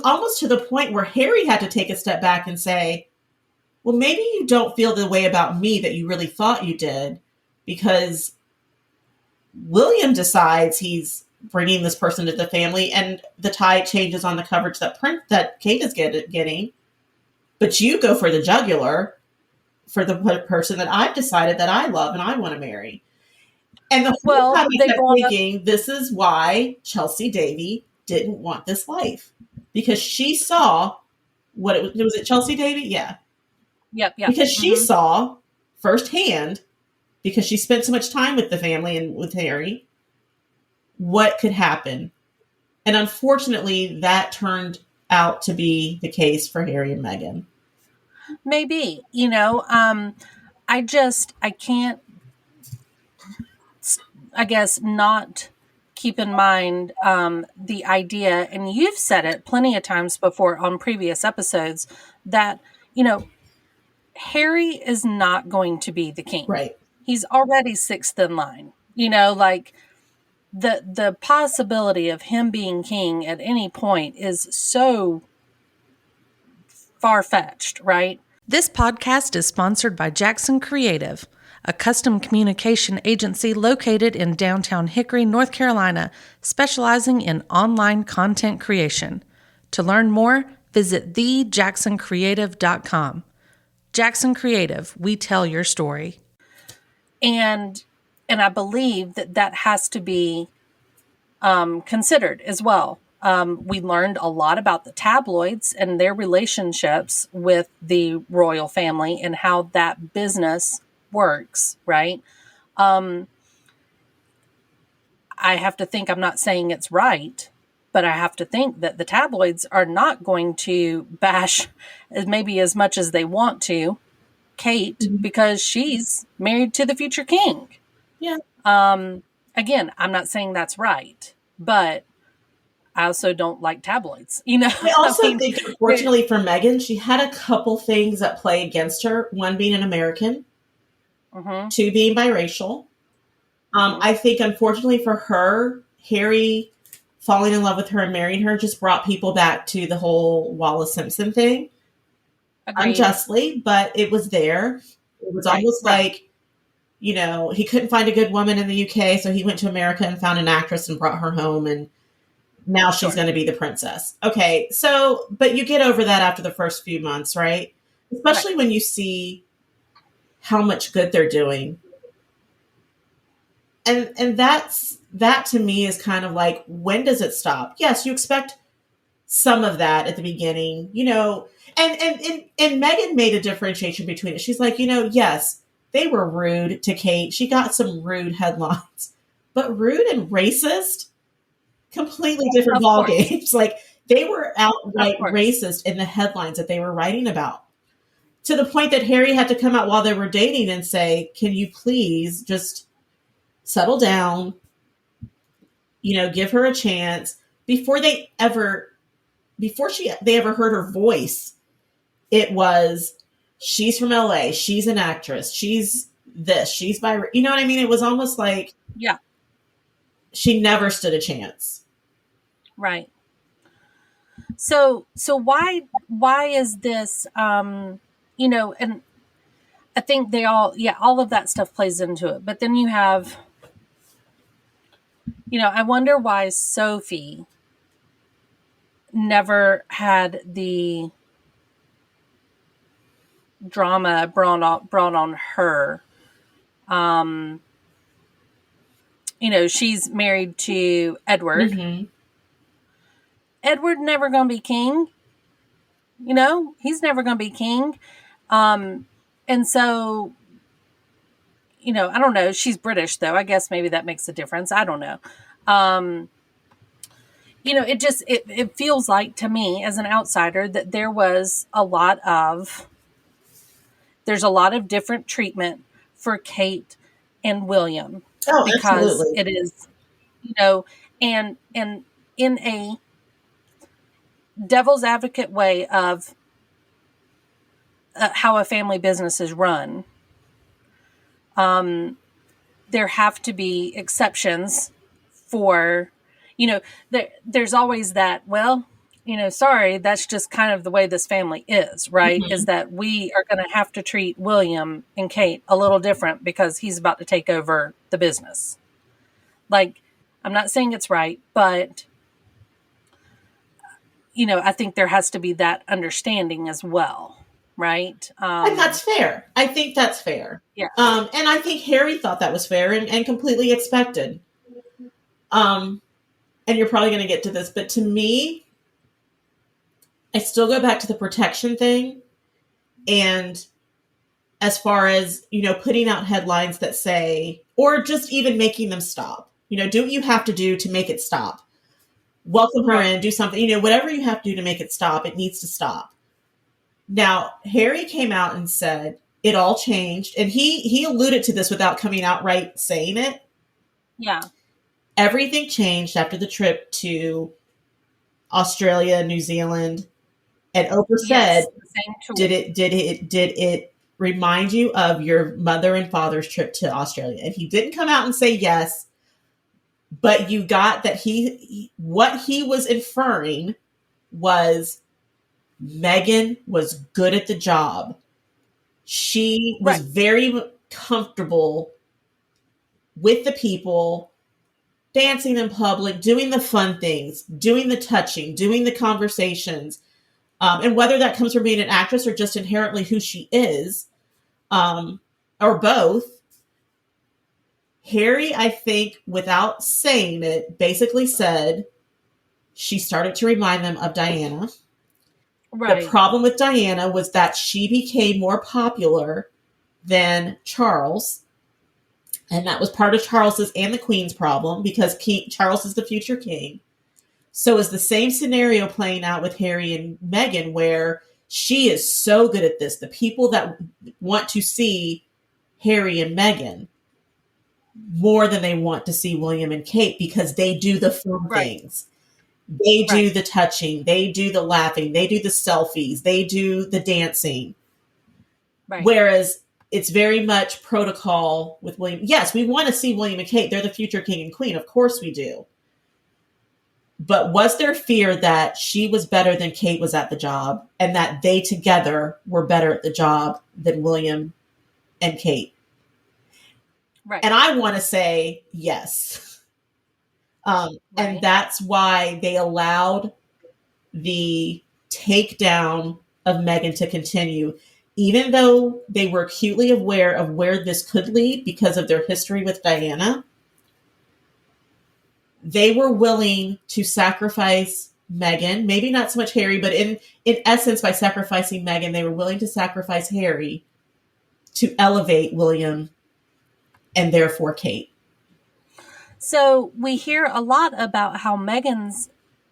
Speaker 5: almost to the point where Harry had to take a step back and say, well, maybe you don't feel the way about me that you really thought you did, because William decides he's bringing this person to the family, and the tide changes on the coverage that Kate is getting. But you go for the jugular for the person that I've decided that I love and I want to marry. And the whole time I kept thinking, this is why Chelsea Davy didn't want this life, because she saw what it was. Was it Chelsea Davy? Yeah.
Speaker 4: Yep.
Speaker 5: Because she saw firsthand, because she spent so much time with the family and with Harry, what could happen. And unfortunately, that turned out to be the case for Harry and Meghan.
Speaker 4: Maybe, I can't, I guess, not keep in mind the idea, and you've said it plenty of times before on previous episodes, that, Harry is not going to be the king.
Speaker 5: Right.
Speaker 4: He's already sixth in line. the possibility of him being king at any point is so far-fetched, right?
Speaker 2: This podcast is sponsored by Jackson Creative, a custom communication agency located in downtown Hickory, North Carolina, specializing in online content creation. To learn more, visit thejacksoncreative.com. Jackson Creative, we tell your story.
Speaker 4: And I believe that has to be considered as well. We learned a lot about the tabloids and their relationships with the royal family and how that business works, right? I have to think, I'm not saying it's right, but I have to think that the tabloids are not going to bash maybe as much as they want to Kate because she's married to the future king.
Speaker 5: Yeah.
Speaker 4: Again, I'm not saying that's right, but I also don't like tabloids, you know.
Speaker 5: I also think, unfortunately for Meghan, she had a couple things that play against her. One being an American, two being biracial. I think, unfortunately for her, Harry falling in love with her and marrying her just brought people back to the whole Wallace Simpson thing.
Speaker 4: Agreed.
Speaker 5: Unjustly, but it was there. It was almost like, you know, he couldn't find a good woman in the UK, so he went to America and found an actress and brought her home, and now she's going to be the princess. Okay, so, but you get over that after the first few months, right? Especially when you see how much good they're doing. And that to me is kind of like, when does it stop? Yes, you expect some of that at the beginning, you know, and Meghan made a differentiation between it. She's like, you know, yes, they were rude to Kate. She got some rude headlines, but rude and racist, completely different ball games. Like, they were outright racist in the headlines that they were writing about, to the point that Harry had to come out while they were dating and say, can you please just settle down, you know, give her a chance. Before they ever heard her voice, it was, she's from LA, she's an actress, she's this, she's by, you know what I mean? It was almost like,
Speaker 4: yeah,
Speaker 5: she never stood a chance.
Speaker 4: Right. So why is this, you know, and I think all of that stuff plays into it. But then you have, you know, I wonder why Sophie never had the drama brought on her. You know, she's married to Edward.
Speaker 5: Mm-hmm.
Speaker 4: Edward never going to be king. You know, he's never going to be king. And so, you know, I don't know. She's British, though. I guess maybe that makes a difference. I don't know. You know, it feels like to me as an outsider that there's a lot of different treatment for Kate and William.
Speaker 5: Oh,
Speaker 4: because
Speaker 5: absolutely.
Speaker 4: It is, you know, and in a devil's advocate way of how a family business is run, there have to be exceptions for, you know, there's always that, well, you know, sorry, that's just kind of the way this family is, right?
Speaker 5: Mm-hmm.
Speaker 4: Is that we are going to have to treat William and Kate a little different because he's about to take over the business. Like, I'm not saying it's right, but, you know, I think there has to be that understanding as well, right?
Speaker 5: And that's fair. I think that's fair.
Speaker 4: Yeah.
Speaker 5: And I think Harry thought that was fair and completely expected. And you're probably going to get to this, but to me, I still go back to the protection thing. And as far as, you know, putting out headlines that say, or just even making them stop, you know, do what you have to do to make it stop. Welcome her in, do something, you know, whatever you have to do to make it stop, it needs to stop. Now, Harry came out and said it all changed. And he alluded to this without coming outright saying it.
Speaker 4: Yeah.
Speaker 5: Everything changed after the trip to Australia, New Zealand. And Oprah said, did it remind you of your mother and father's trip to Australia? And he didn't come out and say yes, But you got that what he was inferring was Meghan was good at the job. She was
Speaker 4: Right.
Speaker 5: very comfortable with the people, dancing in public, doing the fun things, doing the touching, doing the conversations. And whether that comes from being an actress or just inherently who she is, or both, Harry, I think, without saying it, basically said she started to remind them of Diana.
Speaker 4: Right.
Speaker 5: The problem with Diana was that she became more popular than Charles. And that was part of Charles's and the Queen's problem because Charles is the future king. So is the same scenario playing out with Harry and Meghan, where she is so good at this. The people that want to see Harry and Meghan more than they want to see William and Kate because they do the fun things. They do the touching. They do the laughing. They do the selfies. They do the dancing.
Speaker 4: Right.
Speaker 5: Whereas it's very much protocol with William. Yes, we want to see William and Kate. They're the future king and queen. Of course we do. But was there fear that she was better than Kate was at the job and that they together were better at the job than William and Kate?
Speaker 4: Right.
Speaker 5: And I want to say yes. And that's why they allowed the takedown of Meghan to continue, even though they were acutely aware of where this could lead because of their history with Diana. They were willing to sacrifice Meghan, maybe not so much Harry, but in essence, by sacrificing Meghan, they were willing to sacrifice Harry to elevate William and therefore Kate.
Speaker 4: So we hear a lot about how Meghan's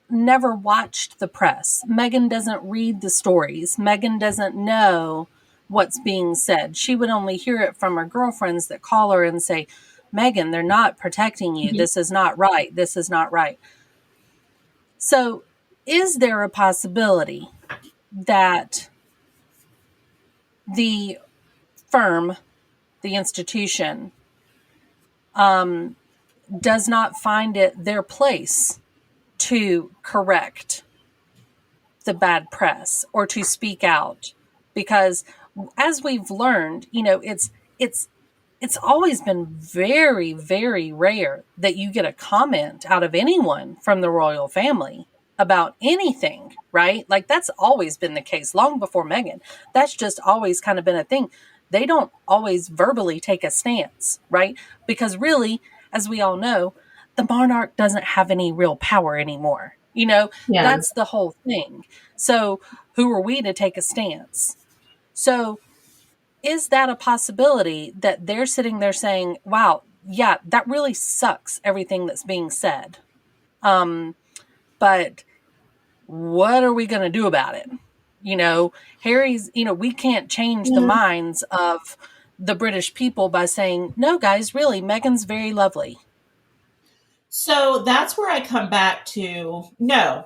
Speaker 4: never watched the press. Meghan doesn't read the stories. Meghan doesn't know what's being said. She would only hear it from her girlfriends that call her and say, Meghan, they're not protecting you. This is not right. This is not right. So is there a possibility that the firm, the institution, does not find it their place to correct the bad press or to speak out? Because as we've learned, it's always been very, very rare that you get a comment out of anyone from the royal family about anything, right? Like that's always been the case long before Meghan. That's just always kind of been a thing. They don't always verbally take a stance, right? Because really, as we all know, the monarch doesn't have any real power anymore. That's the whole thing. So who are we to take a stance? So is that a possibility that they're sitting there saying, wow, yeah, that really sucks, everything that's being said. But what are we going to do about it? Harry's, we can't change the minds of the British people by saying, no, guys, really, Meghan's very lovely.
Speaker 5: So that's where I come back to, no,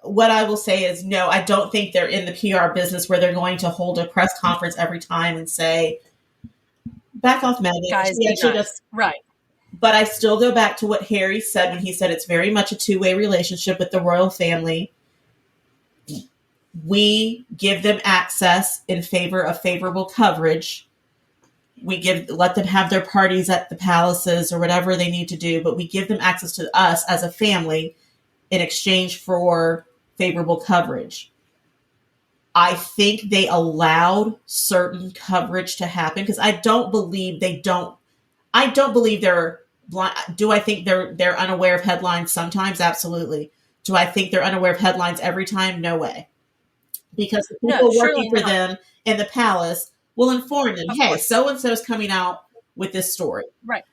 Speaker 5: what I will say is, no, I don't think they're in the PR business where they're going to hold a press conference every time and say, back off Meghan.
Speaker 4: Guys, right.
Speaker 5: But I still go back to what Harry said when he said it's very much a two-way relationship with the royal family. We give them access in favor of favorable coverage. We let them have their parties at the palaces or whatever they need to do, but we give them access to us as a family in exchange for favorable coverage. I think they allowed certain coverage to happen because I don't believe they're blind. Do I think they're unaware of headlines sometimes? Absolutely. Do I think they're unaware of headlines every time? No way. Because the people working for them in the palace will inform them, hey, so-and-so is coming out with this story.
Speaker 4: Right.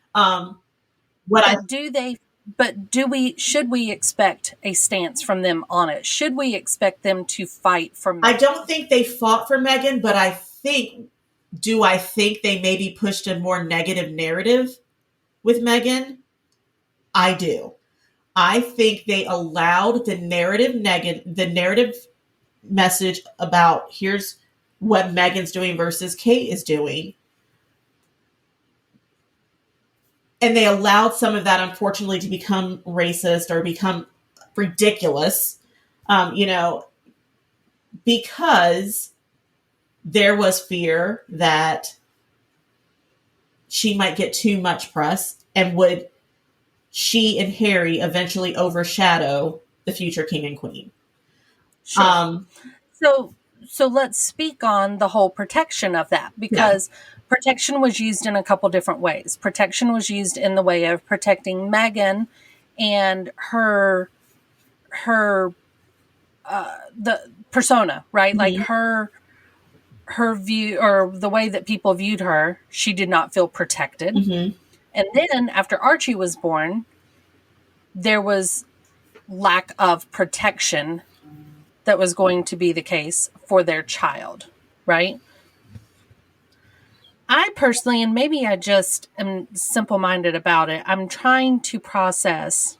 Speaker 4: Should we expect a stance from them on it? Should we expect them to fight for Meghan?
Speaker 5: I don't think they fought for Meghan, but I think they maybe pushed a more negative narrative with Meghan? I do. I think they allowed the narrative message about here's what Meghan's doing versus Kate is doing. and they allowed some of that, unfortunately, to become racist or become ridiculous, because there was fear that she might get too much press, and would she and Harry eventually overshadow the future king and queen.
Speaker 4: Sure. So let's speak on the whole protection of that, because protection was used in a couple different ways. Protection was used in the way of protecting Meghan and her the persona, right? Like her view, or the way that people viewed her, she did not feel protected. And then after Archie was born, there was lack of protection that was going to be the case for their child, right? I personally, and maybe I just am simple-minded about it, I'm trying to process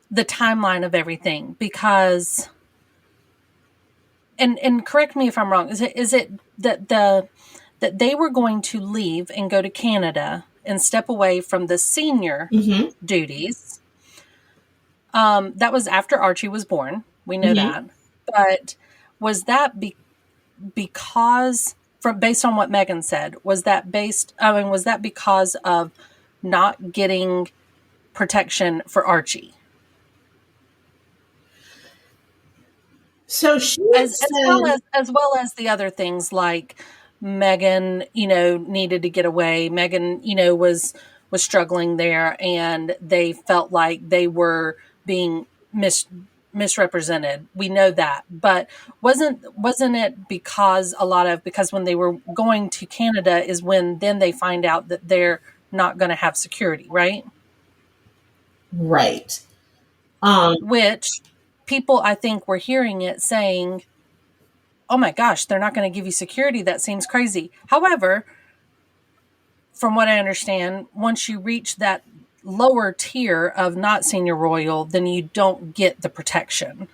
Speaker 4: the timeline of everything, because, and correct me if I'm wrong, is it that that they were going to leave and go to Canada and step away from the senior duties? That was after Archie was born. We know that. But was that because, based on what Meghan said, was that because of not getting protection for Archie?
Speaker 5: So she
Speaker 4: as well as the other things, like Meghan, needed to get away. Meghan, was struggling there, and they felt like they were being misrepresented. We know that, but wasn't it because when they were going to Canada is when then they find out that they're not going to have security, right?
Speaker 5: Right.
Speaker 4: Which people, I think, were hearing it saying, oh my gosh, they're not going to give you security. That seems crazy. However, from what I understand, once you reach that lower tier of not senior royal, then you don't get the protection.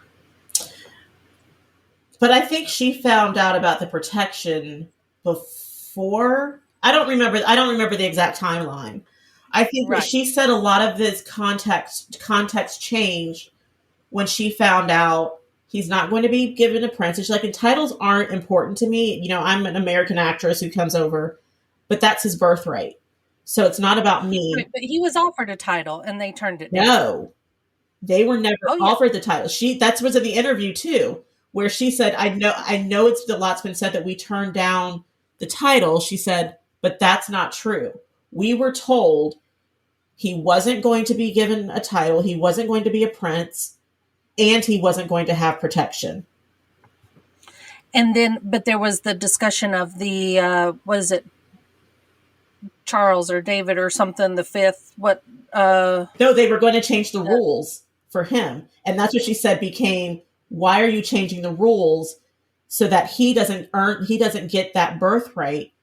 Speaker 5: But I think she found out about the protection before. I don't remember the exact timeline. I think that she said a lot of this context changed when she found out he's not going to be given a prince. She's like, and titles aren't important to me. I'm an American actress who comes over, but that's his birthright. So it's not about me.
Speaker 4: Right, but he was offered a title and they turned it down.
Speaker 5: No, they were never offered the title. That was in the interview too, where she said, I know it's a lot's been said that we turned down the title. She said, but that's not true. We were told he wasn't going to be given a title. He wasn't going to be a prince, and he wasn't going to have protection.
Speaker 4: And then, but there was the discussion of the, what is it? Charles or David or something, the fifth, no,
Speaker 5: they were going to change the rules for him. And that's what she said became, why are you changing the rules so that he doesn't get that birthright?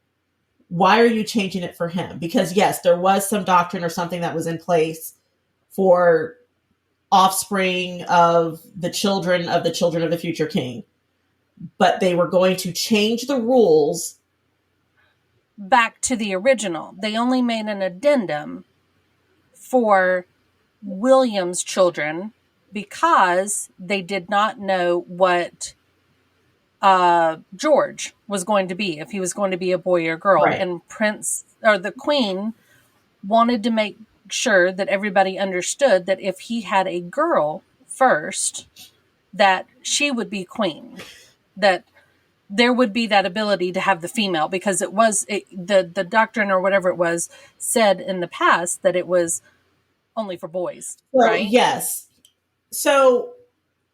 Speaker 5: Why are you changing it for him? Because yes, there was some doctrine or something that was in place for offspring of the children of the future king. But they were going to change the rules
Speaker 4: back to the original. They only made an addendum for William's children because they did not know what George was going to be, if he was going to be a boy or girl. Right. And the Queen wanted to make sure that everybody understood that if he had a girl first, that she would be queen, that there would be that ability to have the female, because the doctrine or whatever it was said in the past that it was only for boys, right?
Speaker 5: Yes. So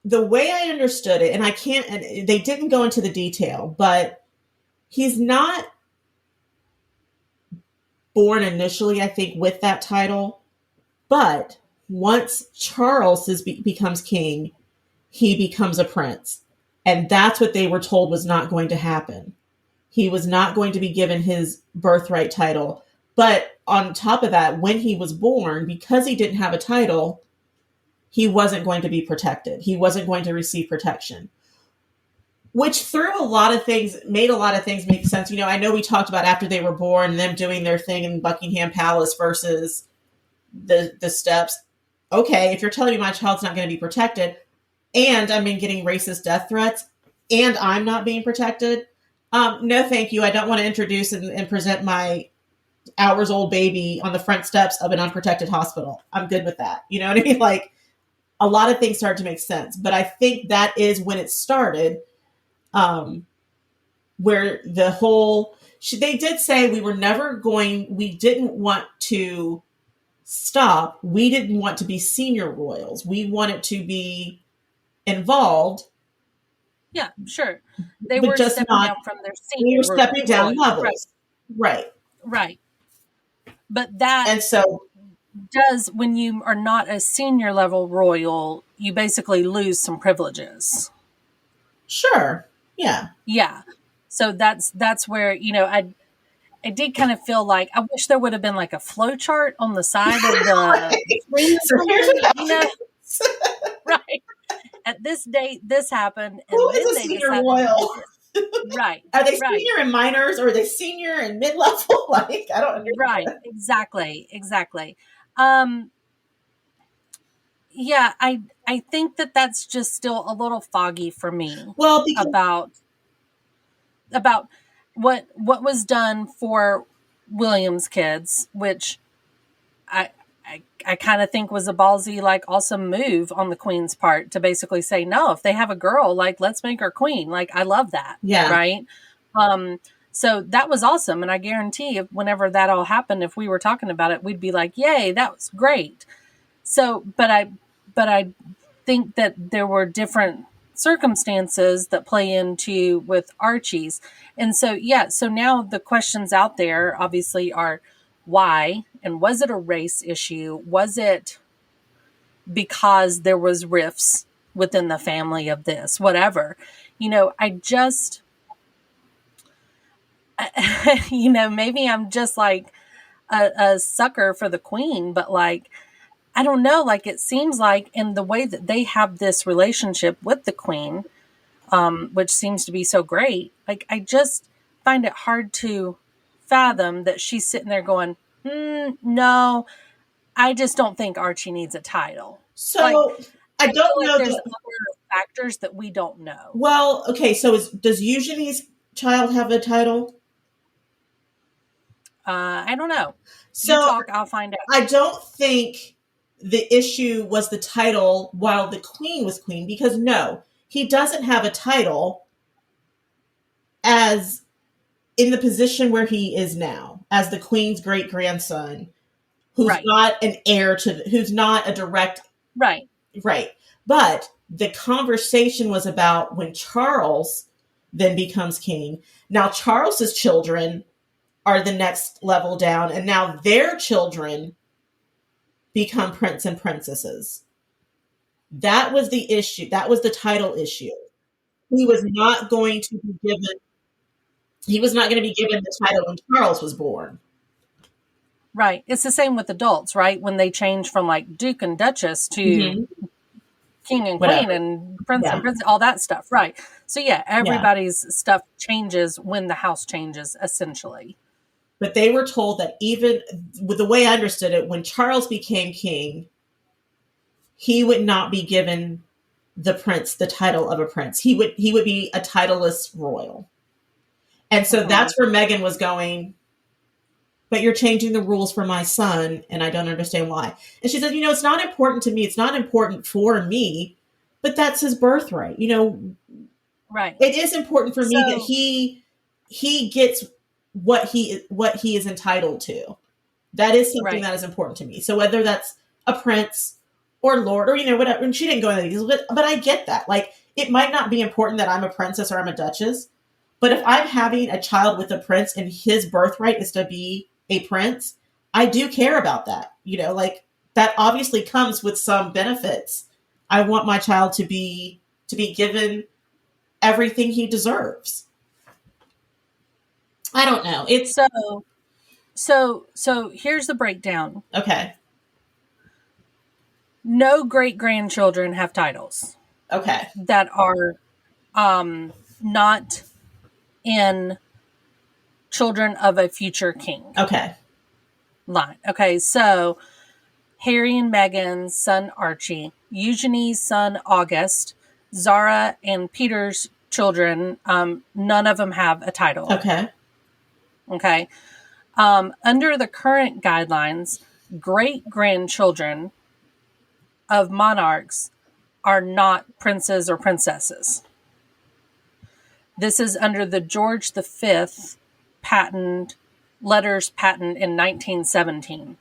Speaker 5: the way I understood it, and they didn't go into the detail, but he's not born initially, I think, with that title. But once Charles becomes king, he becomes a prince. And that's what they were told was not going to happen. He was not going to be given his birthright title. But on top of that, when he was born, because he didn't have a title, he wasn't going to be protected. He wasn't going to receive protection. which threw a lot of things, made a lot of things make sense. I know we talked about after they were born, them doing their thing in Buckingham Palace versus the steps. Okay, if you're telling me my child's not going to be protected, and I'm getting racist death threats, and I'm not being protected, no, thank you. I don't want to introduce and present my hours-old baby on the front steps of an unprotected hospital. I'm good with that. You know what I mean? Like, a lot of things start to make sense. But I think that is when it started, where the whole... They did say we didn't want to stop. We didn't want to be senior royals. We wanted to be involved.
Speaker 4: Yeah, sure. They
Speaker 5: But
Speaker 4: were
Speaker 5: just
Speaker 4: stepping
Speaker 5: not...
Speaker 4: down from their
Speaker 5: We
Speaker 4: senior
Speaker 5: were stepping down
Speaker 4: royals.
Speaker 5: levels. Right.
Speaker 4: Right. But that
Speaker 5: And so...
Speaker 4: does, when you are not a senior level royal, you basically lose some privileges.
Speaker 5: Sure. Yeah.
Speaker 4: Yeah. So that's where, I did kind of feel like I wish there would have been like a flowchart on the side of the screen.
Speaker 5: So here's what happens.
Speaker 4: Right. At this date, this happened. And
Speaker 5: Who is
Speaker 4: then
Speaker 5: a
Speaker 4: they
Speaker 5: senior
Speaker 4: decided
Speaker 5: royal?
Speaker 4: Right.
Speaker 5: Are they
Speaker 4: right.
Speaker 5: senior and minors, or are they senior and mid-level? Like, I don't understand.
Speaker 4: Right. Exactly. Yeah, I think that's just still a little foggy for me.
Speaker 5: Well, because...
Speaker 4: about what was done for William's kids, which I kind of think was a ballsy, like, awesome move on the Queen's part to basically say, no, if they have a girl, like, let's make her queen. Like, I love that.
Speaker 5: Yeah.
Speaker 4: Right. So that was awesome. And I guarantee whenever that all happened, if we were talking about it, we'd be like, yay, that was great. So, but I think that there were different circumstances that play into with Archie's. And so, so now the questions out there obviously are why, and was it a race issue? Was it because there was rifts within the family of this, whatever, I just, maybe I'm just like a sucker for the Queen, but like, I don't know, like, it seems like in the way that they have this relationship with the Queen, which seems to be so great, like, I just find it hard to fathom that she's sitting there going, no, I just don't think Archie needs a title.
Speaker 5: So,
Speaker 4: like,
Speaker 5: I don't know.
Speaker 4: There's other factors that we don't know.
Speaker 5: Well, okay, so does Eugenie's child have a title?
Speaker 4: I don't know.
Speaker 5: So,
Speaker 4: you talk, I'll find out.
Speaker 5: I don't think the issue was the title while the Queen was queen, because no, he doesn't have a title as in the position where he is now, as the Queen's great grandson, who's not an heir who's not a direct.
Speaker 4: Right.
Speaker 5: But the conversation was about when Charles then becomes king. Now Charles's children are the next level down, and now their children become prince and princesses. That was the issue. That was the title issue. He was not going to be given the title when Charles was born.
Speaker 4: Right. It's the same with adults, right? When they change from like Duke and Duchess to King and Queen and Prince and Princess, all that stuff. Right. So everybody's stuff changes when the house changes, essentially.
Speaker 5: But they were told that even with the way I understood it, when Charles became king, he would not be given the title of a prince. He would be a titleless royal. And so that's where Meghan was going, but you're changing the rules for my son, and I don't understand why. And she said, it's not important to me. It's not important for me, but that's his birthright.
Speaker 4: Right.
Speaker 5: It is important for me that he gets what he is entitled to. That is something that is important to me. So whether that's a prince or lord or, whatever, and she didn't go into these, but I get that. Like, it might not be important that I'm a princess or I'm a duchess, but if I'm having a child with a prince and his birthright is to be a prince, I do care about that. Like, that obviously comes with some benefits. I want my child to be given everything he deserves. I don't know. It's
Speaker 4: so here's the breakdown.
Speaker 5: Okay.
Speaker 4: No great grandchildren have titles.
Speaker 5: Okay.
Speaker 4: That are not in children of a future king
Speaker 5: Okay.
Speaker 4: line. Okay, so Harry and Meghan's son Archie, Eugenie's son August, Zara and Peter's children, none of them have a title.
Speaker 5: Okay.
Speaker 4: Okay. Under the current guidelines, great-grandchildren of monarchs are not princes or princesses. This is under the George V letters patent in 1917,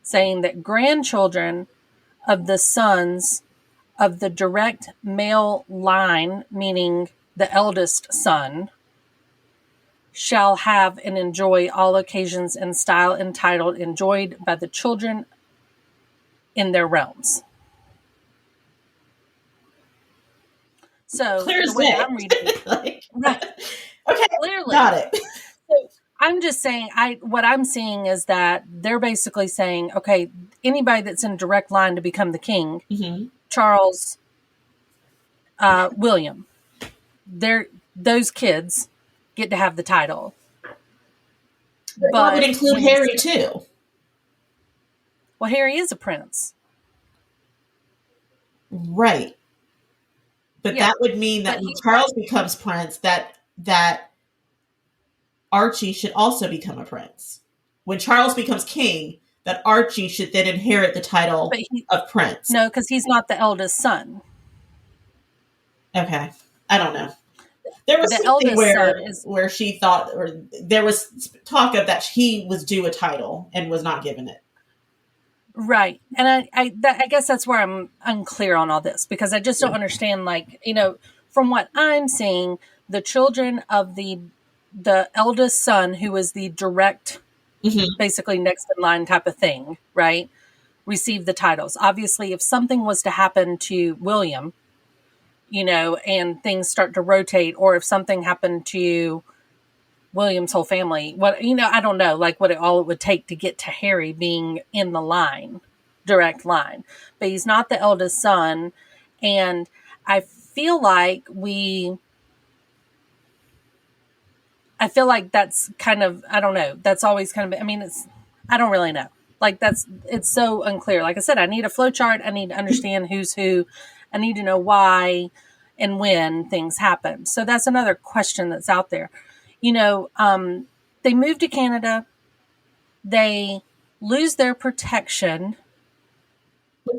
Speaker 4: saying that grandchildren of the sons of the direct male line, meaning the eldest son, shall have and enjoy all occasions and style entitled enjoyed by the children in their realms. So
Speaker 5: Clear as
Speaker 4: the way
Speaker 5: day.
Speaker 4: I'm reading it,
Speaker 5: Like,
Speaker 4: right,
Speaker 5: okay.
Speaker 4: clearly.
Speaker 5: Got it.
Speaker 4: So I'm just saying, what I'm seeing is that they're basically saying, okay, anybody that's in direct line to become the king, Charles, William, those kids get to have the title.
Speaker 5: But that would include Harry too.
Speaker 4: Well, Harry is a prince.
Speaker 5: Right. But
Speaker 4: Yeah.
Speaker 5: that would mean that when Charles becomes prince, that Archie should also become a prince. When Charles becomes king, that Archie should then inherit the title of prince.
Speaker 4: No, because he's not the eldest son.
Speaker 5: Okay. I don't know. There was
Speaker 4: The
Speaker 5: something
Speaker 4: eldest son
Speaker 5: where she thought, or there was talk of that he was due a title and was not given it.
Speaker 4: Right. And I guess that's where I'm unclear on all this, because I just don't understand, like, from what I'm seeing, the children of the eldest son, who was the direct, basically next in line type of thing, right, receive the titles. Obviously, if something was to happen to William, and things start to rotate, or if something happened to William's whole family, I don't know, like what it would take to get to Harry being in the line, direct line, but he's not the eldest son. And I feel like that's kind of, I don't know, that's always kind of, I don't really know. Like it's so unclear. Like I said, I need a flowchart. I need to understand who's who. I need to know why and when things happen. So that's another question that's out there. They move to Canada. They lose their protection.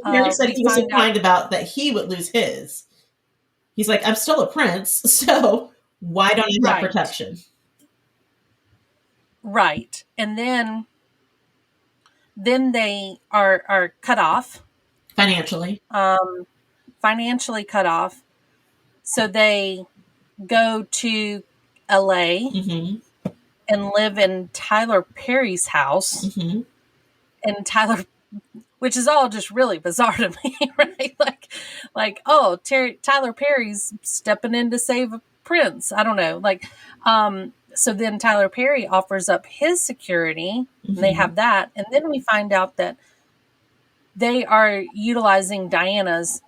Speaker 5: Harry said he was inclined about that he would lose his. He's like, I'm still a prince, so why don't you have protection?
Speaker 4: Right. And then they are cut off.
Speaker 5: Financially.
Speaker 4: Financially cut off. So they go to LA and live in Tyler Perry's house. And Tyler, which is all just really bizarre to me, right? Tyler Perry's stepping in to save a prince. I don't know. So then Tyler Perry offers up his security, and they have that. And then we find out that they are utilizing Diana's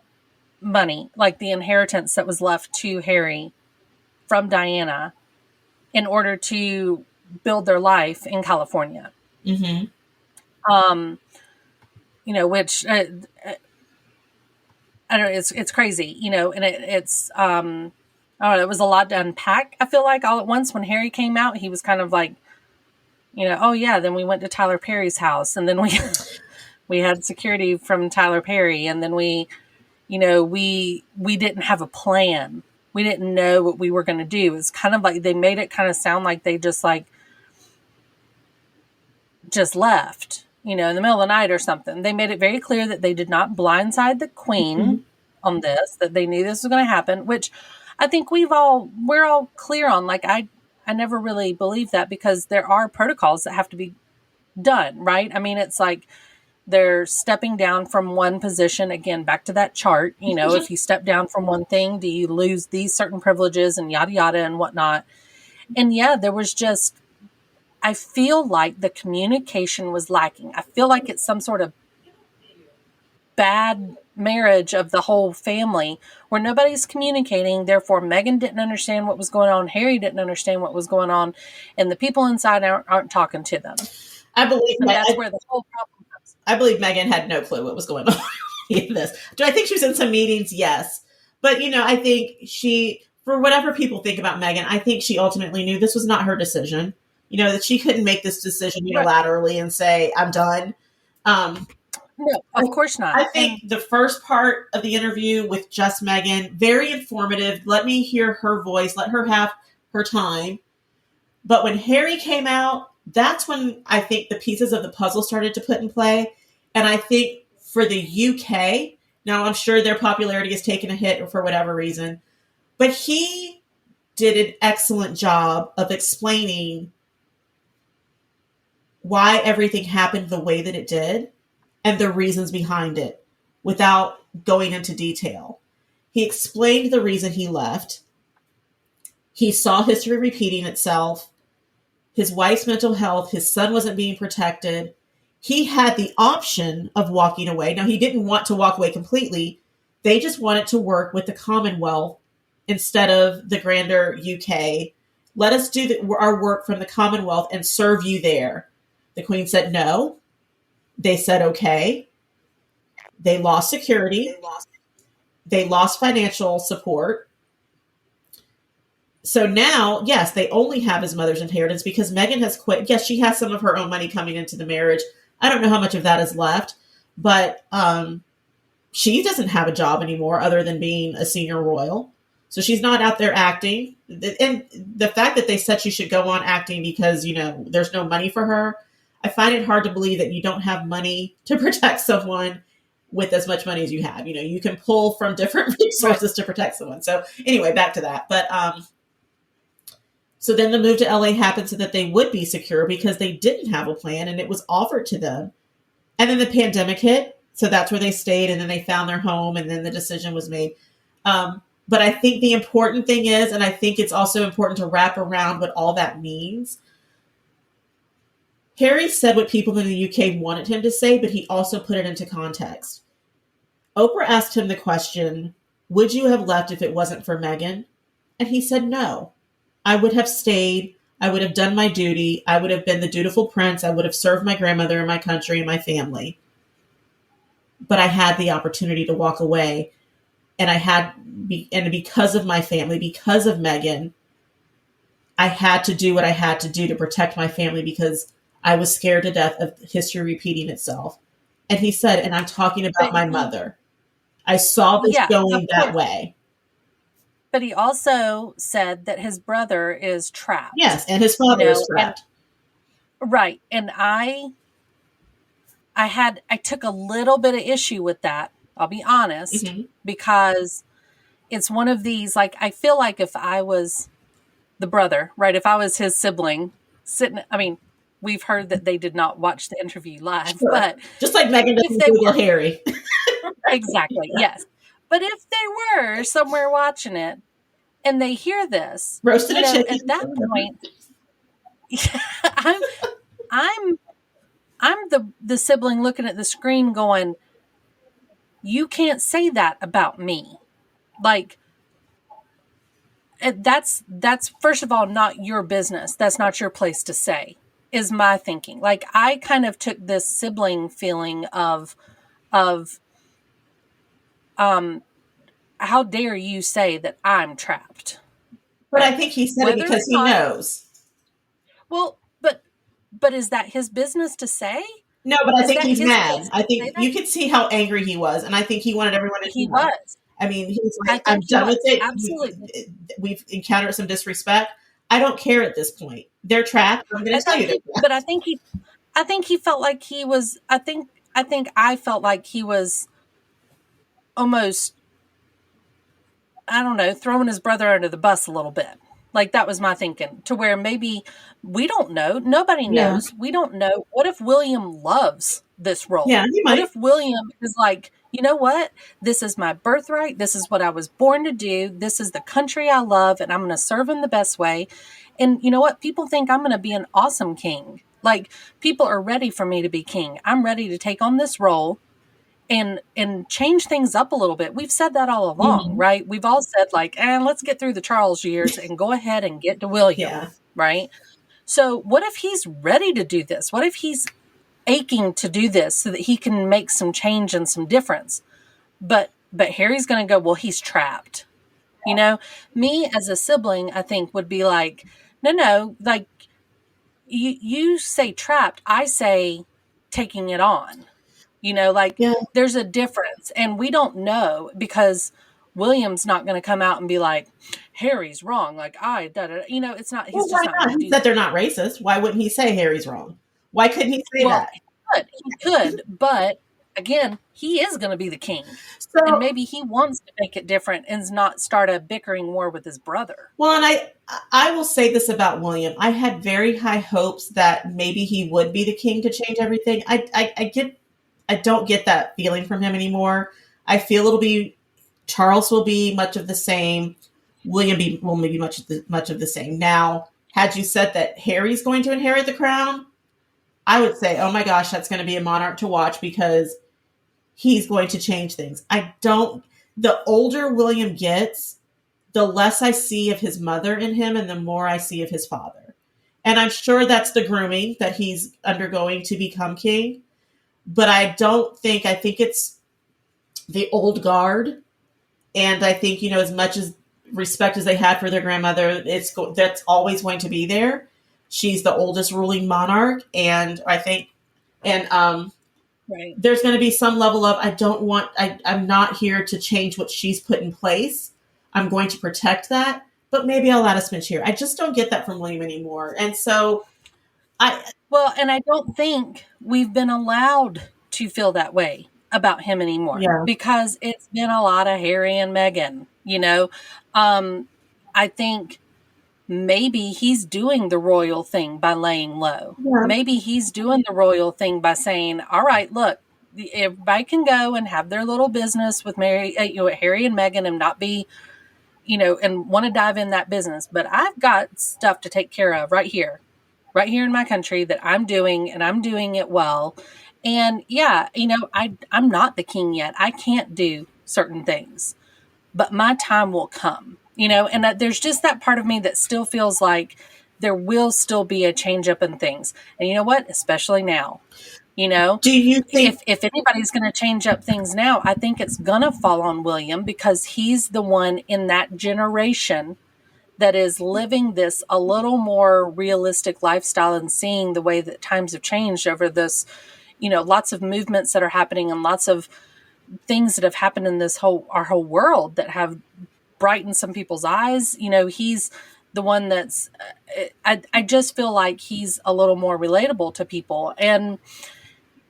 Speaker 4: money, like the inheritance that was left to Harry from Diana, in order to build their life in California. Which I don't know, it's crazy, and it's I don't know, it was a lot to unpack. I feel like all at once when Harry came out, he was kind of like, oh yeah, then we went to Tyler Perry's house, and then we had security from Tyler Perry, and then we didn't have a plan. We didn't know what we were going to do. It's kind of like they made it kind of sound like they just left, in the middle of the night or something. They made it very clear that they did not blindside the queen on this, that they knew this was going to happen, which I think we're all clear on. Like, I never really believed that, because there are protocols that have to be done, right? It's like they're stepping down from one position. Again, back to that chart, if you step down from one thing, do you lose these certain privileges and yada, yada, and whatnot. And yeah, there was just, I feel like the communication was lacking. I feel like it's some sort of bad marriage of the whole family where nobody's communicating. Therefore, Meghan didn't understand what was going on. Harry didn't understand what was going on. And the people inside aren't talking to them.
Speaker 5: I believe
Speaker 4: And that's where the whole problem comes.
Speaker 5: I believe Meghan had no clue what was going on in this. Do I think she was in some meetings? Yes. But, I think she, for whatever people think about Meghan, I think she ultimately knew this was not her decision. That she couldn't make this decision unilaterally and say, I'm done.
Speaker 4: No, of course not.
Speaker 5: I think the first part of the interview with just Meghan, very informative. Let me hear her voice. Let her have her time. But when Harry came out, that's when I think the pieces of the puzzle started to put in play. And I think for the UK, now I'm sure their popularity has taken a hit for whatever reason, but he did an excellent job of explaining why everything happened the way that it did and the reasons behind it without going into detail. He explained the reason he left. He saw history repeating itself. His wife's mental health, his son wasn't being protected. He had the option of walking away. Now, he didn't want to walk away completely. They just wanted to work with the Commonwealth instead of the grander UK. Let us do our work from the Commonwealth and serve you there. The Queen said no. They said okay. They lost security. They lost financial support. So now, yes, they only have his mother's inheritance because Meghan has quit. Yes, she has some of her own money coming into the marriage. I don't know how much of that is left, but she doesn't have a job anymore other than being a senior royal. So she's not out there acting. And the fact that they said she should go on acting because, there's no money for her, I find it hard to believe that you don't have money to protect someone with as much money as you have. You can pull from different resources to protect someone. So anyway, back to that. But so then the move to LA happened so that they would be secure because they didn't have a plan and it was offered to them. And then the pandemic hit. So that's where they stayed and then they found their home and then the decision was made. But I think the important thing is, and I think it's also important to wrap around what all that means. Harry said what people in the UK wanted him to say, but he also put it into context. Oprah asked him the question, would you have left if it wasn't for Meghan? And he said, no. I would have stayed. I would have done my duty. I would have been the dutiful prince. I would have served my grandmother and my country and my family. But I had the opportunity to walk away. And because of my family, because of Meghan, I had to do what I had to do to protect my family because I was scared to death of history repeating itself. And he said, and I'm talking about my mother. I saw this going that way.
Speaker 4: But he also said that his brother is trapped.
Speaker 5: Yes, and his father is trapped.
Speaker 4: Right. And I took a little bit of issue with that, I'll be honest, because it's one of these, like, I feel like if I was the brother, right, if I was his sibling, we've heard that they did not watch the interview live, but
Speaker 5: just like Meghan doesn't Google Harry.
Speaker 4: Exactly, yes. But if they were somewhere watching it and they hear this,
Speaker 5: roasted a chicken,
Speaker 4: at that point, I'm the sibling looking at the screen going, you can't say that about me. Like, that's first of all not your business. That's not your place to say, is my thinking. Like, I kind of took this sibling feeling of how dare you say that I'm trapped?
Speaker 5: But I think he said it because he knows.
Speaker 4: Well, but is that his business to say?
Speaker 5: No, but I think he's mad. I think you could see how angry he was, and I think he wanted everyone to know.
Speaker 4: He was.
Speaker 5: I mean, he's like, I'm done with it.
Speaker 4: Absolutely.
Speaker 5: We've encountered some disrespect. I don't care at this point. They're trapped. I'm going to tell you.
Speaker 4: But I think he felt like he was. I felt like he was almost, I don't know, throwing his brother under the bus a little bit. Like, that was my thinking, to where maybe we don't know. Nobody knows. Yeah. We don't know. What if William loves this role?
Speaker 5: Yeah, he might.
Speaker 4: What if William is like, you know what? This is my birthright. This is what I was born to do. This is the country I love, and I'm going to serve in the best way. And you know what? People think I'm going to be an awesome king. Like, people are ready for me to be king. I'm ready to take on this role and change things up a little bit. We've said that all along, right? We've all said like, let's get through the Charles years and go ahead and get to William, right? So what if he's ready to do this? What if he's aching to do this so that he can make some change and some difference? But Harry's going to go, well, he's trapped. You know, me as a sibling, I think would be like, no, like you say trapped, I say taking it on. You know, like there's a difference, and we don't know because William's not going to come out and be like, Harry's wrong. Like you know, it's not. He's just not.
Speaker 5: He said they're not racist. Why wouldn't he say Harry's wrong? Why couldn't he say that?
Speaker 4: He could, but again, he is going to be the king. And maybe he wants to make it different and not start a bickering war with his brother.
Speaker 5: Well, and I will say this about William. I had very high hopes that maybe he would be the king to change everything. I don't get that feeling from him anymore. I feel Charles will be much of the same. William will maybe much of the same. Now, had you said that Harry's going to inherit the crown, I would say, oh my gosh, that's going to be a monarch to watch because he's going to change things. The older William gets, the less I see of his mother in him and the more I see of his father. And I'm sure that's the grooming that he's undergoing to become king. But I think it's the old guard. And I think, you know, as much as respect as they had for their grandmother, that's always going to be there. She's the oldest ruling monarch. And I think,
Speaker 4: right.
Speaker 5: There's going to be some level of, I'm not here to change what she's put in place. I'm going to protect that, but maybe I'll add a smidge here. I just don't get that from William anymore. And so
Speaker 4: and I don't think we've been allowed to feel that way about him anymore because it's been a lot of Harry and Meghan, you know. I think maybe he's doing the royal thing by laying low. Yeah. Maybe he's doing the royal thing by saying, all right, look, everybody can go and have their little business with Harry and Meghan and not be, you know, and want to dive in that business. But I've got stuff to take care of right here in my country that I'm doing, and I'm doing it well. And yeah, you know, I'm not the king yet. I can't do certain things, but my time will come. You know, and there's just that part of me that still feels like there will still be a change up in things. And you know what? Especially now, you know,
Speaker 5: do you think
Speaker 4: if anybody's going to change up things now, I think it's going to fall on William because he's the one in that generation that is living this a little more realistic lifestyle and seeing the way that times have changed over this, you know, lots of movements that are happening and lots of things that have happened in our whole world that have brighten some people's eyes. You know, he's the one that's, I just feel like he's a little more relatable to people. And,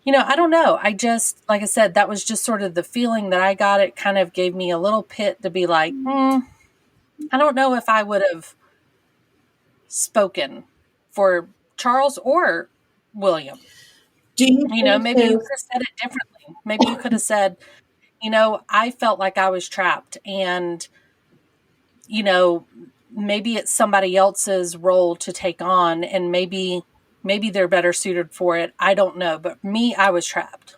Speaker 4: you know, I don't know. Like I said, that was just sort of the feeling that I got. It kind of gave me a little pit to be like, I don't know if I would have spoken for Charles or William. You know, maybe you could have said it differently. Maybe you could have said, you know, I felt like I was trapped and, you know, maybe it's somebody else's role to take on and maybe they're better suited for it. I don't know. But me, I was trapped.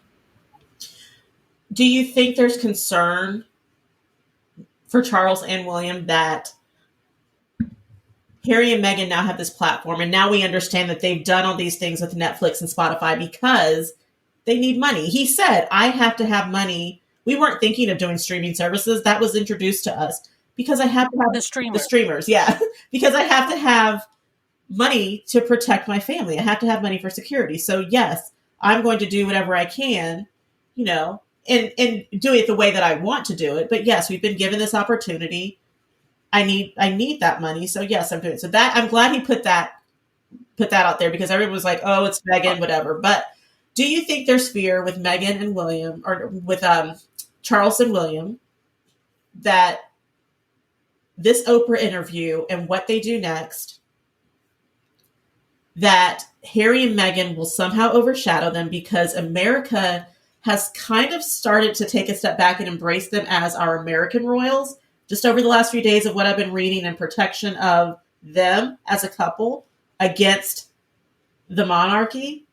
Speaker 5: Do you think there's concern for Charles and William that Harry and Meghan now have this platform and now we understand that they've done all these things with Netflix and Spotify because they need money? He said, I have to have money. We weren't thinking of doing streaming services. That was introduced to us. Because I have to have
Speaker 4: the
Speaker 5: streamers, yeah. Because I have to have money to protect my family. I have to have money for security. So yes, I'm going to do whatever I can, you know, and do it the way that I want to do it. But yes, we've been given this opportunity. I need that money. So yes, I'm doing it. So that I'm glad he put that out there because everyone was like, oh, it's Meghan, whatever. But do you think there's fear with Meghan and William or with Charles and William that this Oprah interview and what they do next, that Harry and Meghan will somehow overshadow them because America has kind of started to take a step back and embrace them as our American royals just over the last few days of what I've been reading in protection of them as a couple against the monarchy?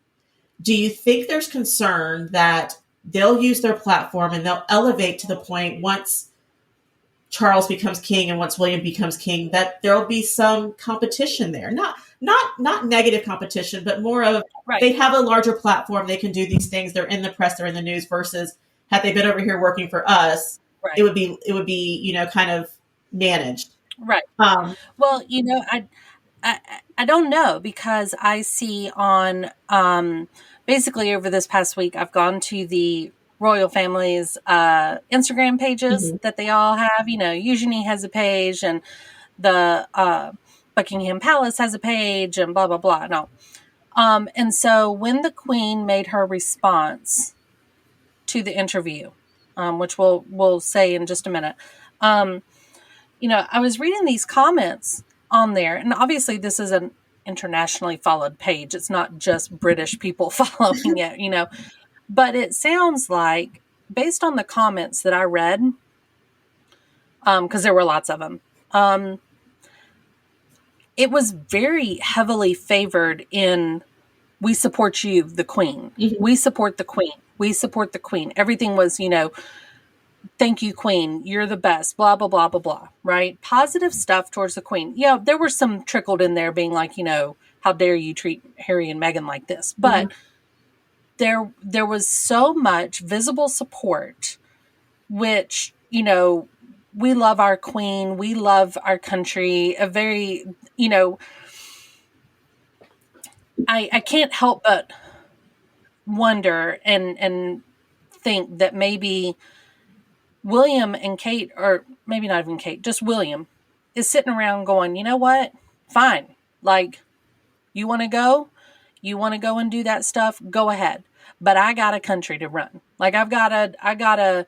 Speaker 5: Do you think there's concern that they'll use their platform and they'll elevate to the point once Charles becomes king and once William becomes king, that there'll be some competition there. Not negative competition, but more of they have a larger platform. They can do these things. They're in the press. They're in the news versus had they been over here working for us, it would be, kind of managed.
Speaker 4: Right. Well, I don't know, because I see on basically over this past week, I've gone to the royal family's Instagram pages that they all have. Eugenie has a page, and the Buckingham Palace has a page, and blah, blah, blah. No. And so when the Queen made her response to the interview, which we'll say in just a minute, I was reading these comments on there, and obviously this is an internationally followed page. It's not just British people following it, but it sounds like, based on the comments that I read, because there were lots of them, it was very heavily favored in, we support you, the Queen. Mm-hmm. We support the Queen. We support the Queen. Everything was, thank you, Queen. You're the best. Blah, blah, blah, blah, blah. Right? Positive stuff towards the Queen. Yeah, there were some trickled in there being like, how dare you treat Harry and Meghan like this? But there was so much visible support, which, we love our Queen. We love our country. A very, I can't help but wonder and think that maybe William and Kate, or maybe not even Kate, just William, is sitting around going, you know what? Fine. Like, you want to go? You want to go and do that stuff? Go ahead. But I got a country to run. Like, I gotta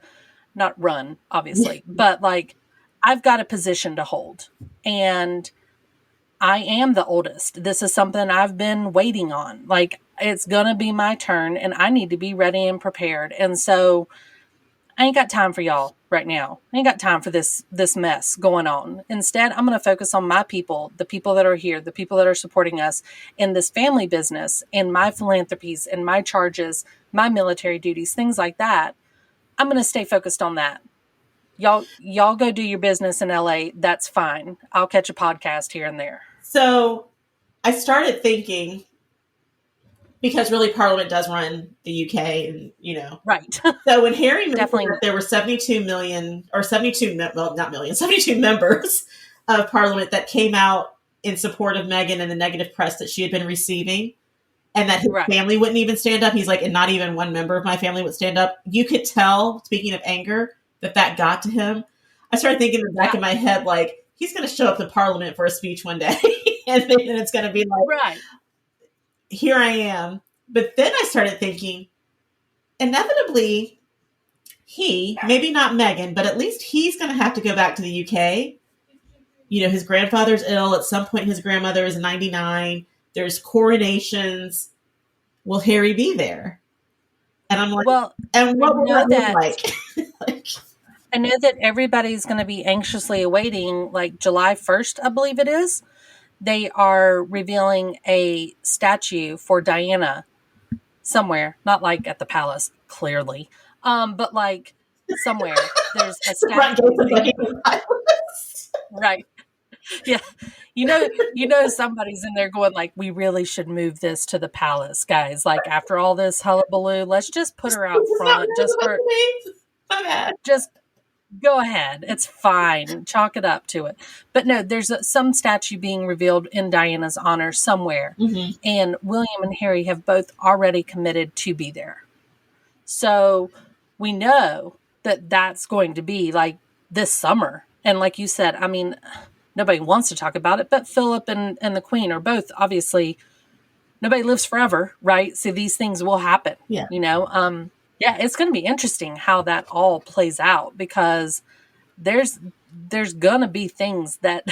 Speaker 4: not run, obviously, but like, I've got a position to hold. And I am the oldest. This is something I've been waiting on. Like, it's going to be my turn, and I need to be ready and prepared. And so I ain't got time for y'all right now. I ain't got time for this mess going on. Instead, I'm going to focus on my people, the people that are here, the people that are supporting us in this family business, and my philanthropies and my charges, my military duties, things like that. I'm going to stay focused on that. Y'all go do your business in LA. That's fine. I'll catch a podcast here and there.
Speaker 5: So I started thinking, because really Parliament does run the UK, and
Speaker 4: right.
Speaker 5: So when Harry definitely, there were 72 members of Parliament that came out in support of Meghan and the negative press that she had been receiving, and that his family wouldn't even stand up. He's like, and not even one member of my family would stand up. You could tell, speaking of anger, that got to him. I started thinking in the back of my head, like, he's going to show up to Parliament for a speech one day, and then it's going to be like, here I am. But then I started thinking, inevitably, maybe not Meghan, but at least he's going to have to go back to the UK. His grandfather's ill. At some point, his grandmother is 99. There's coronations. Will Harry be there? And I'm like, well, and what will that look like?
Speaker 4: I know that everybody's going to be anxiously awaiting, like, July 1st, I believe it is. They are revealing a statue for Diana somewhere, not like at the palace, clearly, but like somewhere. There's a statue. Right. Yeah. Somebody's in there going like, we really should move this to the palace, guys. Like, after all this hullabaloo, let's just put her out front. Just go ahead. It's fine. Chalk it up to it. But no, there's some statue being revealed in Diana's honor somewhere. Mm-hmm. And William and Harry have both already committed to be there. So we know that that's going to be like this summer. And like you said, I mean, nobody wants to talk about it, but Philip and the Queen are both, obviously, nobody lives forever, right? So these things will happen. Yeah. Yeah, it's going to be interesting how that all plays out, because there's going to be things that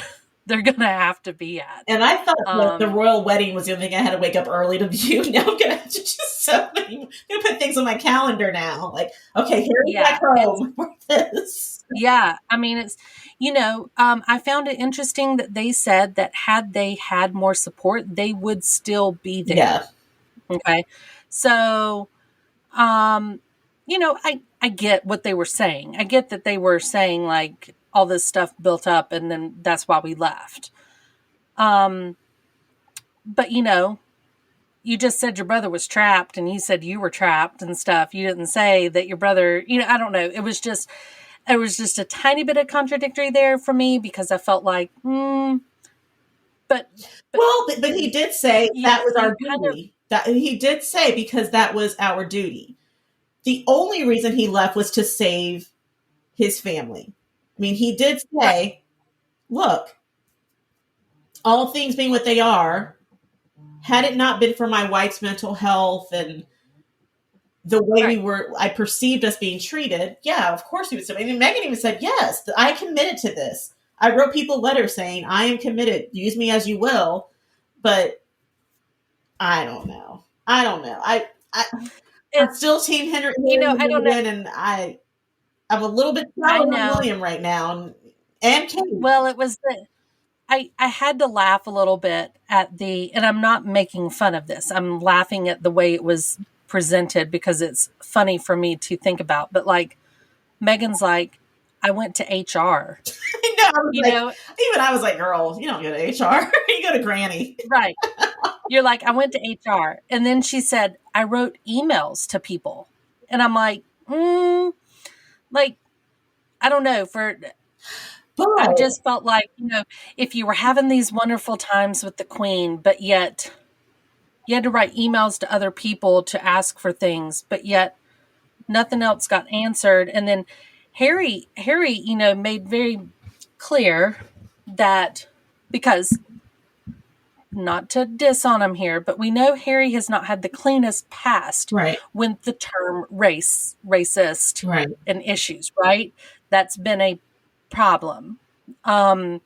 Speaker 4: they're going to have to be at.
Speaker 5: And I thought that the royal wedding was the only thing I had to wake up early to view. Now I'm going to have to I'm going to put things on my calendar now. Like, okay, Harry's back home for this.
Speaker 4: Yeah, I mean, it's, I found it interesting that they said that had they had more support, they would still be there. Yeah. Okay. So, I get what they were saying. I get that they were saying like all this stuff built up and then that's why we left. But you just said your brother was trapped and you said you were trapped and stuff. You didn't say that your brother, I don't know. It was just a tiny bit of contradictory there for me because I felt like, but
Speaker 5: he did say that was our
Speaker 4: kind of-
Speaker 5: duty. That he did say because that was our duty. The only reason he left was to save his family. I mean, he did say, look, all things being what they are, had it not been for my wife's mental health and the way I perceived us being treated, yeah, of course he would say. I mean, Meghan even said, yes, I committed to this. I wrote people letters saying, I am committed. Use me as you will. But I don't know. I'm still Team Henry.
Speaker 4: I don't know.
Speaker 5: And I'm a little bit sour on William right now. And Kate.
Speaker 4: Well, it was I had to laugh a little bit and I'm not making fun of this. I'm laughing at the way it was presented because it's funny for me to think about. But like, Meghan's like, I went to HR.
Speaker 5: I was like, girl, you don't go to HR. You go to Granny.
Speaker 4: Right. You're like, I went to HR. And then she said, I wrote emails to people. And I'm like, like, I don't know. I just felt like, if you were having these wonderful times with the Queen, but yet you had to write emails to other people to ask for things, but yet nothing else got answered. And then Harry, made very clear that, because not to diss on him here, but we know Harry has not had the cleanest past with the term racist and issues, right? That's been a problem. And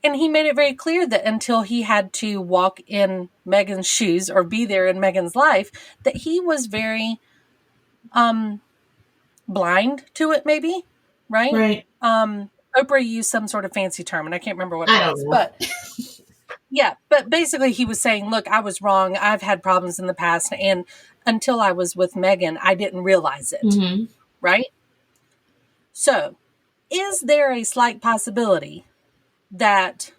Speaker 4: he made it very clear that until he had to walk in Meghan's shoes or be there in Meghan's life, that he was very blind to it, maybe, right? Oprah used some sort of fancy term, and I can't remember what it was, but yeah, but basically he was saying, look, I was wrong. I've had problems in the past, and until I was with Meghan, I didn't realize it, right? So, is there a slight possibility that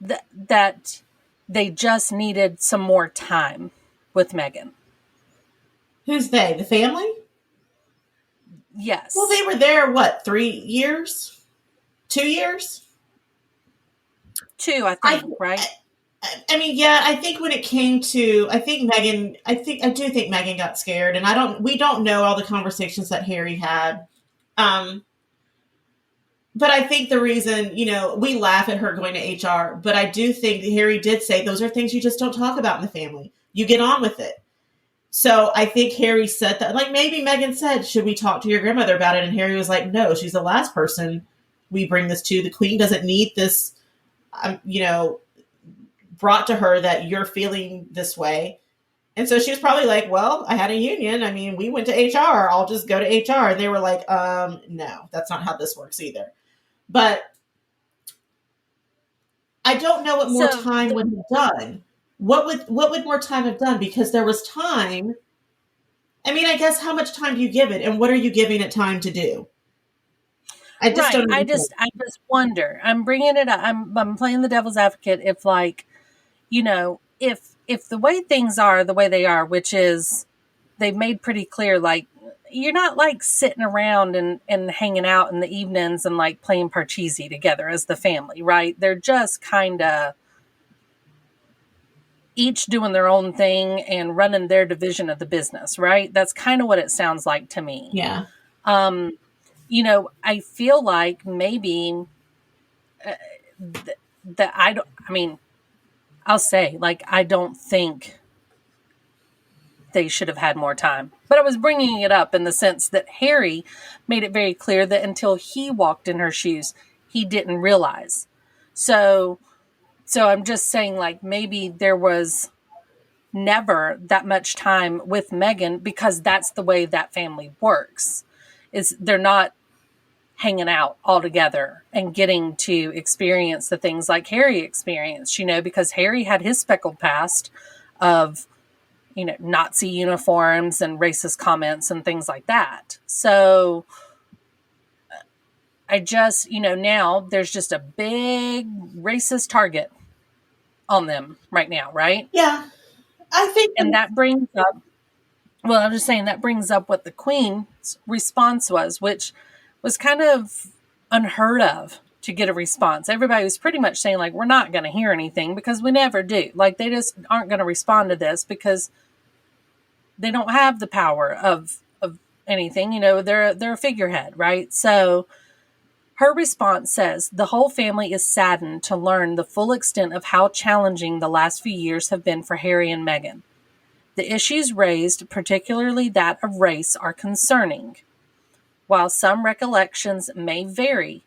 Speaker 4: they just needed some more time with Meghan?
Speaker 5: Who's they? The family?
Speaker 4: Yes.
Speaker 5: Well, they were there, 3 years? 2 years?
Speaker 4: 2, I think, right?
Speaker 5: I mean, yeah, I think when it came to, I do think Meghan got scared, and we don't know all the conversations that Harry had. But I think the reason, we laugh at her going to HR, but I do think Harry did say those are things you just don't talk about in the family. You get on with it. So I think Harry said that, like maybe Meghan said, should we talk to your grandmother about it? And Harry was like, no, she's the last person we bring this to. The Queen doesn't need this, brought to her that you're feeling this way. And so she was probably like, well, I had a union. I mean, we went to HR. I'll just go to HR. And they were like, no, that's not how this works either. But I don't know what more time would have done. What would more time have done? Because there was time. I mean, I guess how much time do you give it? And what are you giving it time to do? I just
Speaker 4: wonder. I'm bringing it up. I'm playing the devil's advocate. If if the way things are the way they are, which is they've made pretty clear, like, you're not like sitting around and hanging out in the evenings and like playing parcheesi together as the family, right? They're just kind of each doing their own thing and running their division of the business, right? That's kind of what it sounds like to me.
Speaker 5: Yeah.
Speaker 4: I feel like maybe I'll say, like, I don't think they should have had more time. But I was bringing it up in the sense that Harry made it very clear that until he walked in her shoes, he didn't realize. So I'm just saying, like, maybe there was never that much time with Meghan because that's the way that family works. Is they're not hanging out all together and getting to experience the things like Harry experienced, because Harry had his speckled past of, Nazi uniforms and racist comments and things like that. So I just, now there's just a big racist target on them right now, right?
Speaker 5: Yeah. I think
Speaker 4: And that brings up, well, I'm just saying that brings up what the Queen's response was, which was kind of unheard of to get a response. Everybody was pretty much saying, like, we're not going to hear anything because we never do. Like, they just aren't going to respond to this because they don't have the power of anything. They're a figurehead, right? So her response says, the whole family is saddened to learn the full extent of how challenging the last few years have been for Harry and Meghan. The issues raised, particularly that of race, are concerning. While some recollections may vary,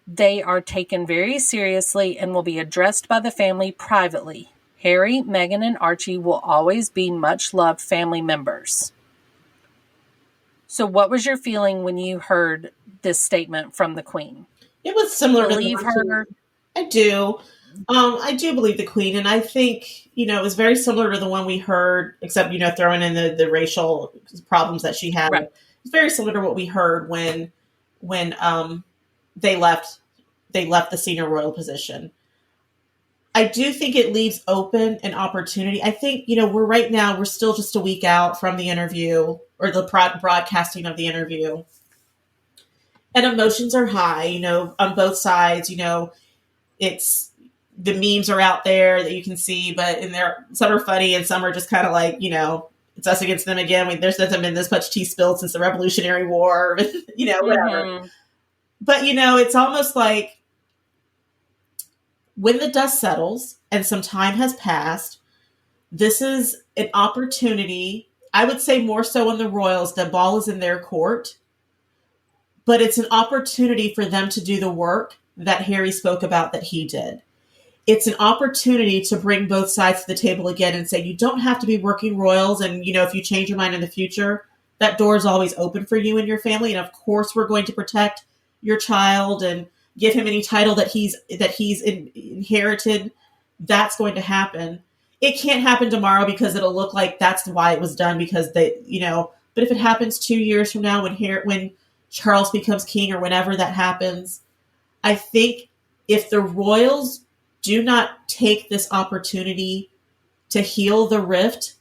Speaker 4: they are taken very seriously and will be addressed by the family privately. Harry, Meghan, and Archie will always be much-loved family members. So what was your feeling when you heard this statement from the Queen?
Speaker 5: it was similar
Speaker 4: Believe
Speaker 5: to
Speaker 4: her?
Speaker 5: I do. I do believe the Queen, and I think, it was very similar to the one we heard, except, throwing in the racial problems that she had.
Speaker 4: Right.
Speaker 5: It's very similar to what we heard when they left the senior royal position. I do think it leaves open an opportunity. I think, we're still just a week out from the interview or the broadcasting of the interview. And emotions are high, on both sides. It's the memes are out there that you can see, but some are funny and some are just kind of like, it's us against them again. There's not been this much tea spilled since the Revolutionary War, whatever.
Speaker 4: Mm-hmm.
Speaker 5: But, it's almost like when the dust settles and some time has passed, this is an opportunity. I would say more so on the royals, the ball is in their court, but it's an opportunity for them to do the work that Harry spoke about that he did. It's an opportunity to bring both sides to the table again and say, you don't have to be working royals. And, if you change your mind in the future, that door is always open for you and your family. And of course, we're going to protect your child and give him any title that he's inherited. That's going to happen. It can't happen tomorrow because it'll look like that's why it was done because but if it happens 2 years from now when Charles becomes king or whenever that happens, I think if the royals do not take this opportunity to heal the rift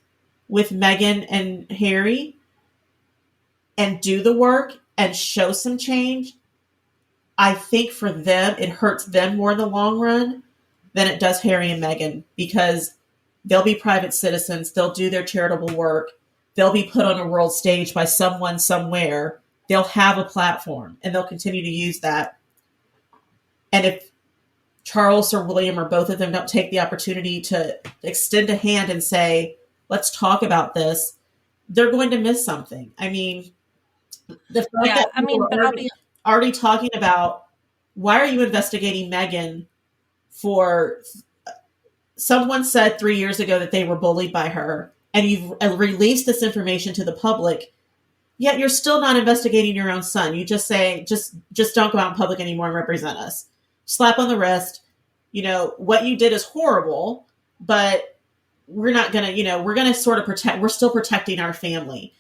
Speaker 5: with Meghan and Harry and do the work and show some change, I think for them, it hurts them more in the long run than it does Harry and Meghan because they'll be private citizens. They'll do their charitable work. They'll be put on a world stage by someone somewhere. They'll have a platform and they'll continue to use that. And if Charles or William or both of them don't take the opportunity to extend a hand and say, let's talk about this, they're going to miss something. I mean, the fact that people are already talking about, why are you investigating Meghan for, someone said 3 years ago that they were bullied by her, and you've released this information to the public, yet you're still not investigating your own son. You just say, just don't go out in public anymore and represent us. Slap on the wrist. What you did is horrible, but we're not going to, we're going to sort of we're still protecting our family.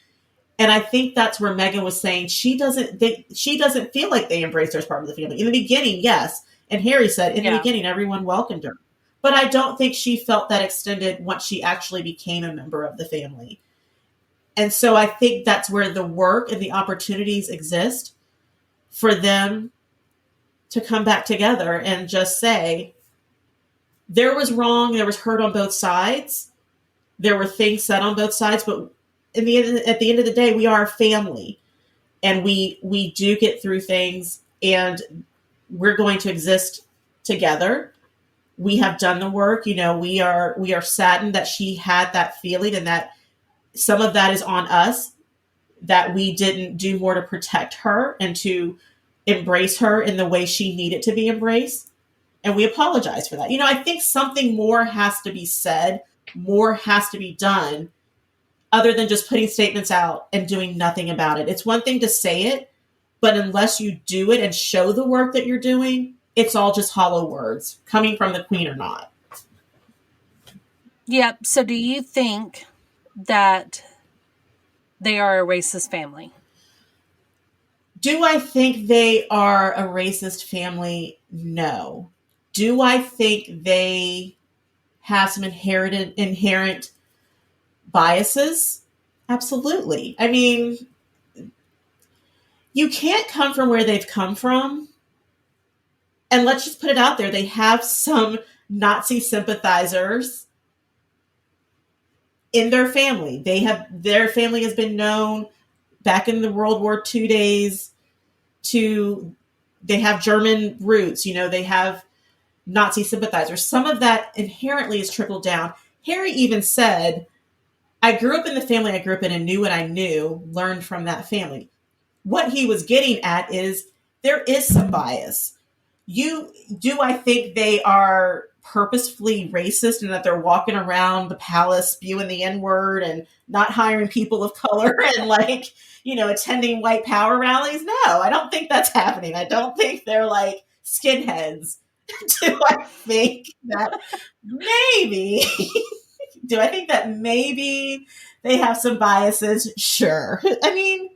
Speaker 5: And I think that's where Meghan was saying she doesn't feel like they embraced her as part of the family. In the beginning, yes. And Harry said in the beginning, everyone welcomed her. But I don't think she felt that extended once she actually became a member of the family. And so I think that's where the work and the opportunities exist for them to come back together and just say, there was wrong, there was hurt on both sides, there were things said on both sides, but at the end of the day, we are a family, and we do get through things, and we're going to exist together. We have done the work. We are saddened that she had that feeling, and that some of that is on us, that we didn't do more to protect her and to embrace her in the way she needed to be embraced. And we apologize for that. I think something more has to be said, more has to be done, other than just putting statements out and doing nothing about it. It's one thing to say it, but unless you do it and show the work that you're doing, it's all just hollow words, coming from the Queen or not.
Speaker 4: Yeah. So do you think that they are a racist family?
Speaker 5: Do I think they are a racist family? No. Do I think they have some inherent biases? Absolutely. I mean, you can't come from where they've come from. And let's just put it out there. They have some Nazi sympathizers in their family. Their family has been known back in the World War II days they have German roots, they have Nazi sympathizers. Some of that inherently is trickled down. Harry even said, I grew up in the family I grew up in and knew what I knew, learned from that family. What he was getting at is there is some bias. Do I think they are purposefully racist and that they're walking around the palace spewing the N-word and not hiring people of color and attending white power rallies? No, I don't think that's happening. I don't think they're like skinheads. Do I think that maybe they have some biases? Sure. I mean,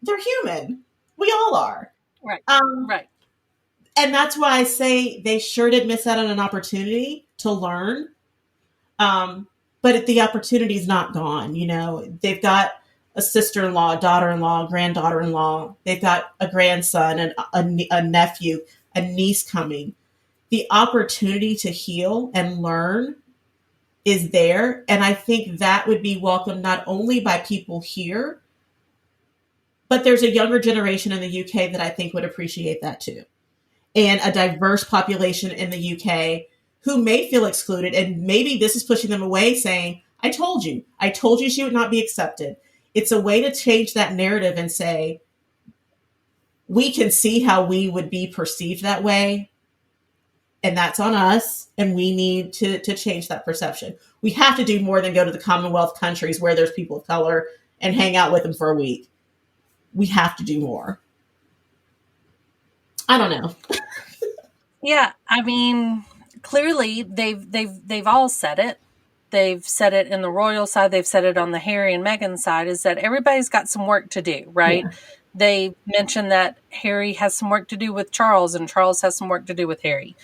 Speaker 5: they're human. We all are.
Speaker 4: Right. Right.
Speaker 5: And that's why I say they sure did miss out on an opportunity to learn. But the opportunity is not gone. They've got a sister-in-law, a daughter-in-law, a granddaughter-in-law. They've got a grandson and a nephew, a niece coming. The opportunity to heal and learn is there. And I think that would be welcomed not only by people here, but there's a younger generation in the UK that I think would appreciate that too. And a diverse population in the UK who may feel excluded. And maybe this is pushing them away saying, I told you she would not be accepted. It's a way to change that narrative and say, we can see how we would be perceived that way. And that's on us. And we need to change that perception. We have to do more than go to the Commonwealth countries where there's people of color and hang out with them for a week. We have to do more. I don't know.
Speaker 4: Yeah, I mean, clearly they've all said it. They've said it in the royal side. They've said it on the Harry and Meghan side. Is that everybody's got some work to do, right? Yeah. They mentioned that Harry has some work to do with Charles, and Charles has some work to do with Harry.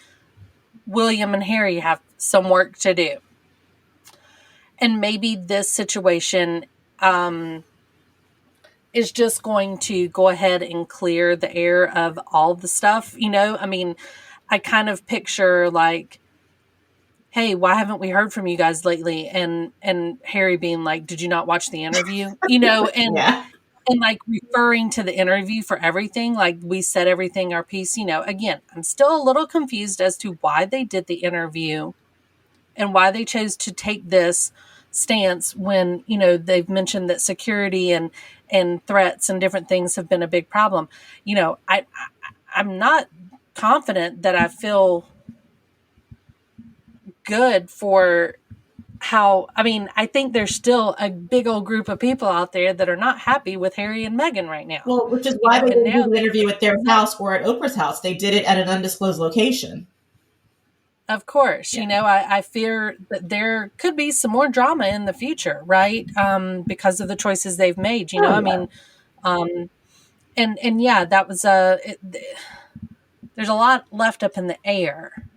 Speaker 4: William and Harry have some work to do, and maybe this situation is just going to go ahead and clear the air of all the stuff. I mean, I kind of picture like, hey, why haven't we heard from you guys lately? And Harry being like, did you not watch the interview? And
Speaker 5: yeah.
Speaker 4: And like referring to the interview for everything, like we said everything our piece, again, I'm still a little confused as to why they did the interview and why they chose to take this stance when, they've mentioned that security and threats and different things have been a big problem. I'm not confident that I feel good for I think there's still a big old group of people out there that are not happy with Harry and Meghan right now.
Speaker 5: Well, which is why they didn't do the interview at their house or at Oprah's house. They did it at an undisclosed location.
Speaker 4: Of course, yeah. I fear that there could be some more drama in the future, right? Because of the choices they've made, I mean, and yeah, that was there's a lot left up in the air.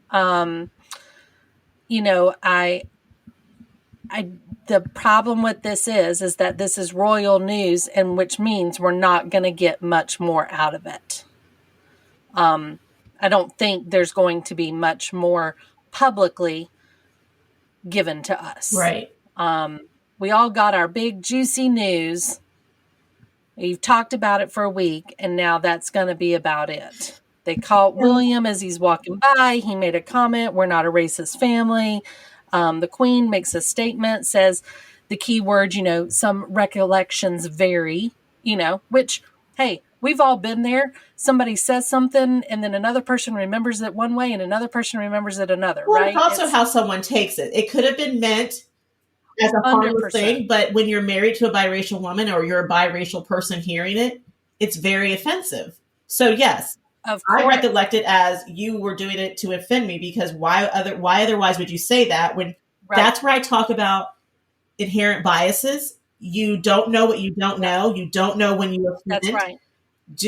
Speaker 4: The problem with this is that this is royal news, and which means we're not going to get much more out of it. I don't think there's going to be much more publicly given to us.
Speaker 5: Right.
Speaker 4: We all got our big juicy news. We've talked about it for a week, and now that's going to be about it. They caught William as he's walking by. He made a comment, we're not a racist family. The Queen makes a statement, says the key word, some recollections vary, which, hey, we've all been there. Somebody says something and then another person remembers it one way and another person remembers it another,
Speaker 5: well,
Speaker 4: right?
Speaker 5: It's also how someone takes it. It could have been meant as a harmless thing, but when you're married to a biracial woman or you're a biracial person hearing it, it's very offensive. So yes, I recollect it as you were doing it to offend me, because why otherwise would you say that when That's where I talk about inherent biases. You don't know what you don't know. You don't know when you offend.
Speaker 4: That's right.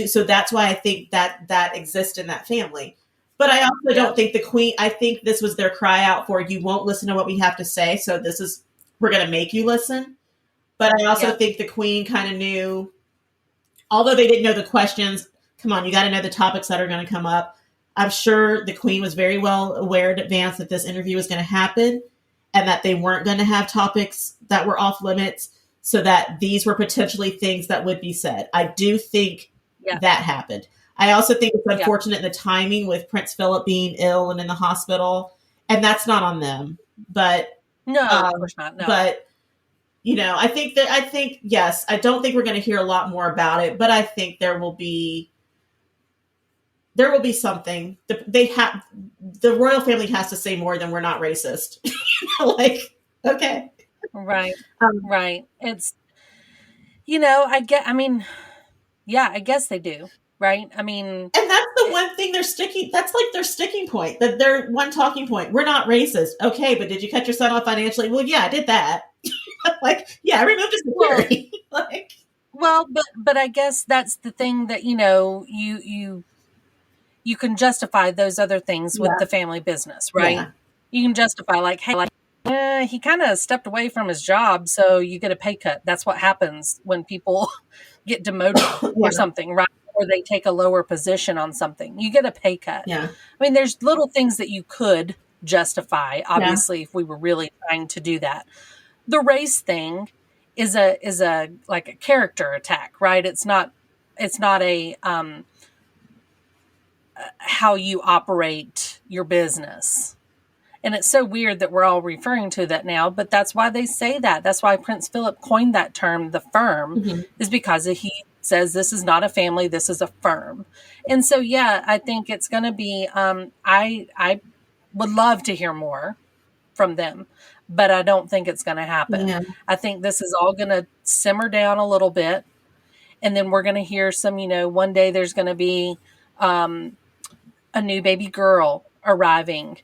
Speaker 5: So that's why I think that exists in that family. But I also don't think the Queen, I think this was their cry out for, you won't listen to what we have to say, so we're going to make you listen. But I also think the Queen kind of knew, although they didn't know the questions, come on, you got to know the topics that are going to come up. I'm sure the Queen was very well aware in advance that this interview was going to happen and that they weren't going to have topics that were off limits, so that these were potentially things that would be said. I do think that happened. I also think it's unfortunate in the timing with Prince Philip being ill and in the hospital, and that's not on them. But
Speaker 4: no, of course not. No.
Speaker 5: But I think yes, I don't think we're going to hear a lot more about it, but I think there will be something. The royal family has to say more than "we're not racist." Like, okay,
Speaker 4: right, right. It's I guess they do. Right. I mean,
Speaker 5: and that's the one thing that's like their sticking point, that their one talking point. We're not racist. Okay, but did you cut your son off financially? Well, yeah, I did that. Like, yeah, I removed his security.
Speaker 4: But I guess that's the thing that, you can justify those other things with the family business, right? Yeah. You can justify like, hey, he kind of stepped away from his job, so you get a pay cut. That's what happens when people get demoted or something, right? Or they take a lower position on something. You get a pay cut.
Speaker 5: Yeah.
Speaker 4: I mean, there's little things that you could justify, obviously, if we were really trying to do that. The race thing is a like a character attack, right? It's not a how you operate your business. And it's so weird that we're all referring to that now, but that's why they say that. That's why Prince Philip coined that term, the firm, is because he says this is not a family, this is a firm. And so, I think it's going to be, I would love to hear more from them, but I don't think it's going to happen. Yeah. I think this is all going to simmer down a little bit. And then we're going to hear some, one day there's going to be a new baby girl arriving.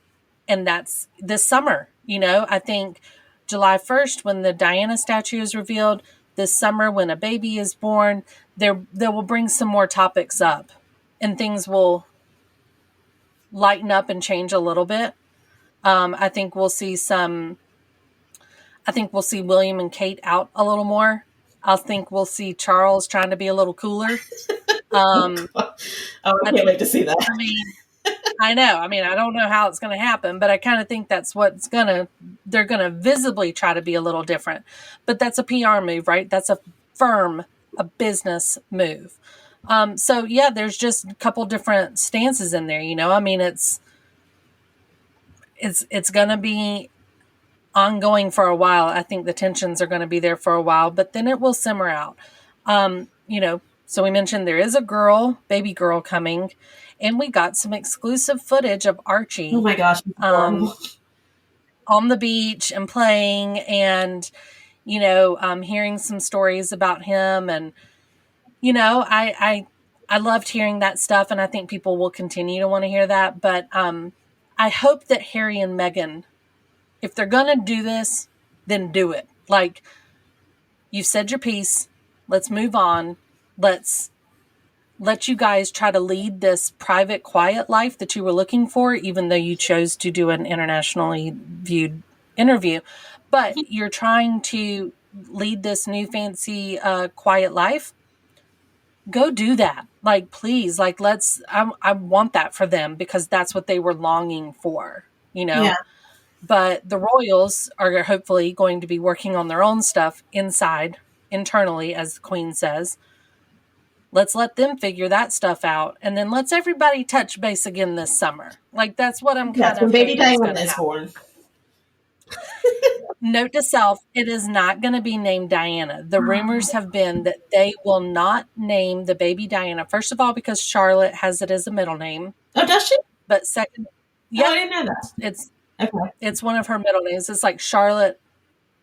Speaker 4: And that's this summer. I think July 1st, when the Diana statue is revealed, this summer when a baby is born, they will bring some more topics up and things will lighten up and change a little bit. I think we'll see William and Kate out a little more. I think we'll see Charles trying to be a little cooler.
Speaker 5: I can't wait to see that.
Speaker 4: I mean, I know. I mean, I don't know how it's going to happen, but I kind of think that's they're going to visibly try to be a little different. But that's a PR move, right? That's a business move. There's just a couple different stances in there, I mean, it's going to be ongoing for a while. I think the tensions are going to be there for a while, but then it will simmer out. So we mentioned there is a baby girl coming, and we got some exclusive footage of Archie.
Speaker 5: Oh my gosh.
Speaker 4: On the beach and playing and, hearing some stories about him. And, I loved hearing that stuff, and I think people will continue to want to hear that. But I hope that Harry and Meghan, if they're going to do this, then do it. Like, you've said your piece. Let's move on. Let's let you guys try to lead this private, quiet life that you were looking for, even though you chose to do an internationally viewed interview. But you're trying to lead this new fancy, quiet life. Go do that. Like, please, like, I want that for them, because that's what they were longing for, Yeah. But the royals are hopefully going to be working on their own stuff internally, as the Queen says. Let's let them figure that stuff out, and then let's everybody touch base again this summer. Like, that's what I'm kind of.
Speaker 5: When baby Diana is born.
Speaker 4: Note to self: it is not going to be named Diana. The rumors have been that they will not name the baby Diana. First of all, because Charlotte has it as a middle name.
Speaker 5: Oh, does she?
Speaker 4: But second,
Speaker 5: I didn't know that.
Speaker 4: It's one of her middle names. It's like Charlotte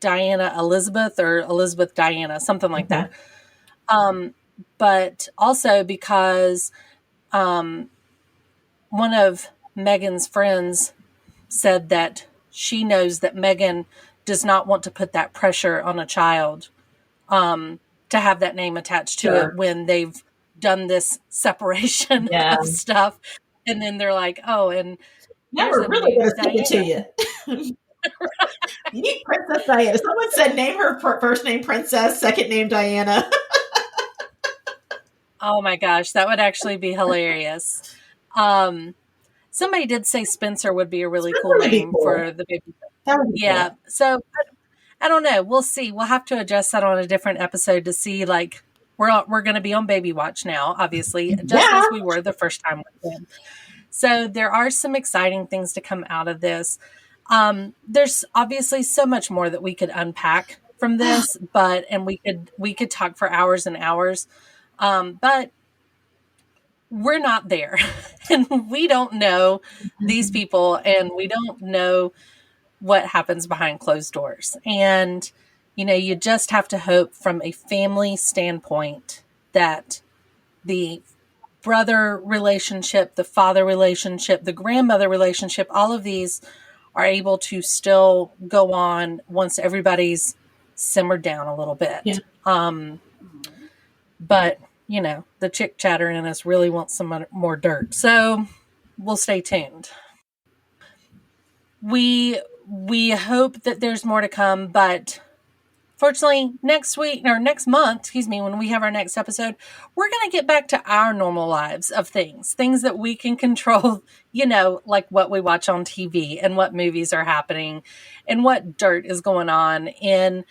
Speaker 4: Diana Elizabeth or Elizabeth Diana, something like that. But also because one of Meghan's friends said that she knows that Meghan does not want to put that pressure on a child to have that name attached to
Speaker 5: Sure.
Speaker 4: it when they've done this separation
Speaker 5: Yeah.
Speaker 4: of stuff. And then they're like, oh, and
Speaker 5: Now
Speaker 4: here's
Speaker 5: we're
Speaker 4: a
Speaker 5: really
Speaker 4: new
Speaker 5: going to stick it to you. You need Princess Diana. Someone said name her first name Princess, second name Diana.
Speaker 4: Oh my gosh, that would actually be hilarious. Somebody did say Spencer would be a really
Speaker 5: Spencer
Speaker 4: cool
Speaker 5: would be
Speaker 4: name
Speaker 5: cool.
Speaker 4: for the baby.
Speaker 5: That would be
Speaker 4: Yeah.
Speaker 5: cool.
Speaker 4: So I don't know. We'll see. We'll have to adjust that on a different episode to see, like, we're going to be on baby watch now, obviously, just as we were the first time with him. So there are some exciting things to come out of this. There's obviously so much more that we could unpack from this, and we could talk for hours and hours. But we're not there, and we don't know these people, and we don't know what happens behind closed doors. And, you just have to hope from a family standpoint that the brother relationship, the father relationship, the grandmother relationship, all of these are able to still go on once everybody's simmered down a little bit.
Speaker 5: Yeah.
Speaker 4: But, the chick chatter in us really wants some more dirt. So we'll stay tuned. We hope that there's more to come, but fortunately next month, when we have our next episode, we're going to get back to our normal lives of things that we can control, like what we watch on TV and what movies are happening and what dirt is going on in,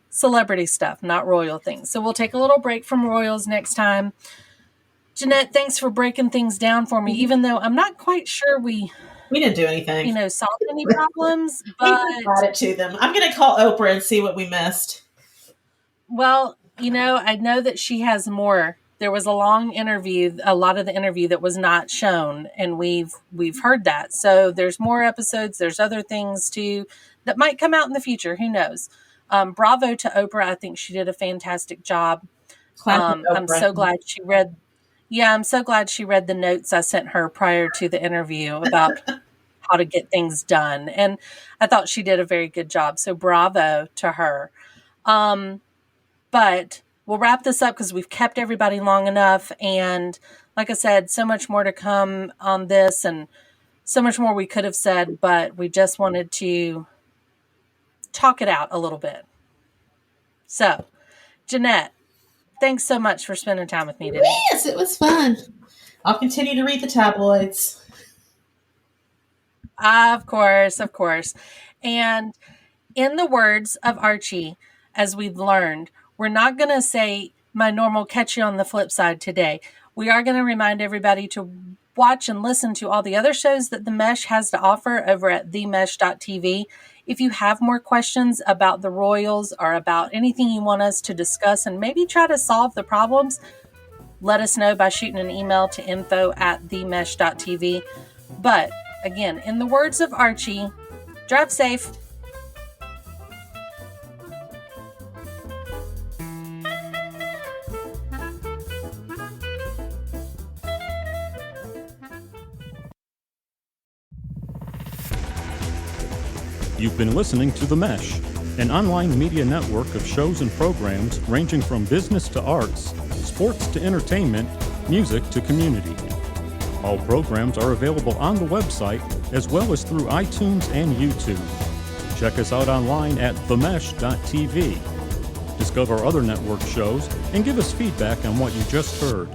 Speaker 4: celebrity stuff, not royal things. So we'll take a little break from royals next time. Jeanette, thanks for breaking things down for me, even though I'm not quite sure we
Speaker 5: didn't do anything.
Speaker 4: Solve any problems, but
Speaker 5: we brought it to them. I'm going to call Oprah and see what we missed.
Speaker 4: Well, I know that she has more. There was a long interview, a lot of the interview that was not shown, and we've heard that. So there's more episodes. There's other things too that might come out in the future. Who knows? Bravo to Oprah. I think she did a fantastic job. I'm so glad she read. Yeah, I'm so glad she read the notes I sent her prior to the interview about how to get things done. And I thought she did a very good job. So bravo to her. But we'll wrap this up because we've kept everybody long enough. And like I said, so much more to come on this and so much more we could have said, but we just wanted to talk it out a little bit. So, Jeanette, thanks so much for spending time with me today.
Speaker 5: Yes, it was fun. I'll continue to read the tabloids.
Speaker 4: Of course. And in the words of Archie, as we've learned, we're not going to say my normal catch you on the flip side today. We are going to remind everybody to watch and listen to all the other shows that The Mesh has to offer over at themesh.tv. If you have more questions about the royals or about anything you want us to discuss and maybe try to solve the problems, let us know by shooting an email to info@themesh.tv. But again, in the words of Archie, drive safe.
Speaker 1: You've been listening to The Mesh, an online media network of shows and programs ranging from business to arts, sports to entertainment, music to community. All programs are available on the website as well as through iTunes and YouTube. Check us out online at themesh.tv. Discover other network shows and give us feedback on what you just heard.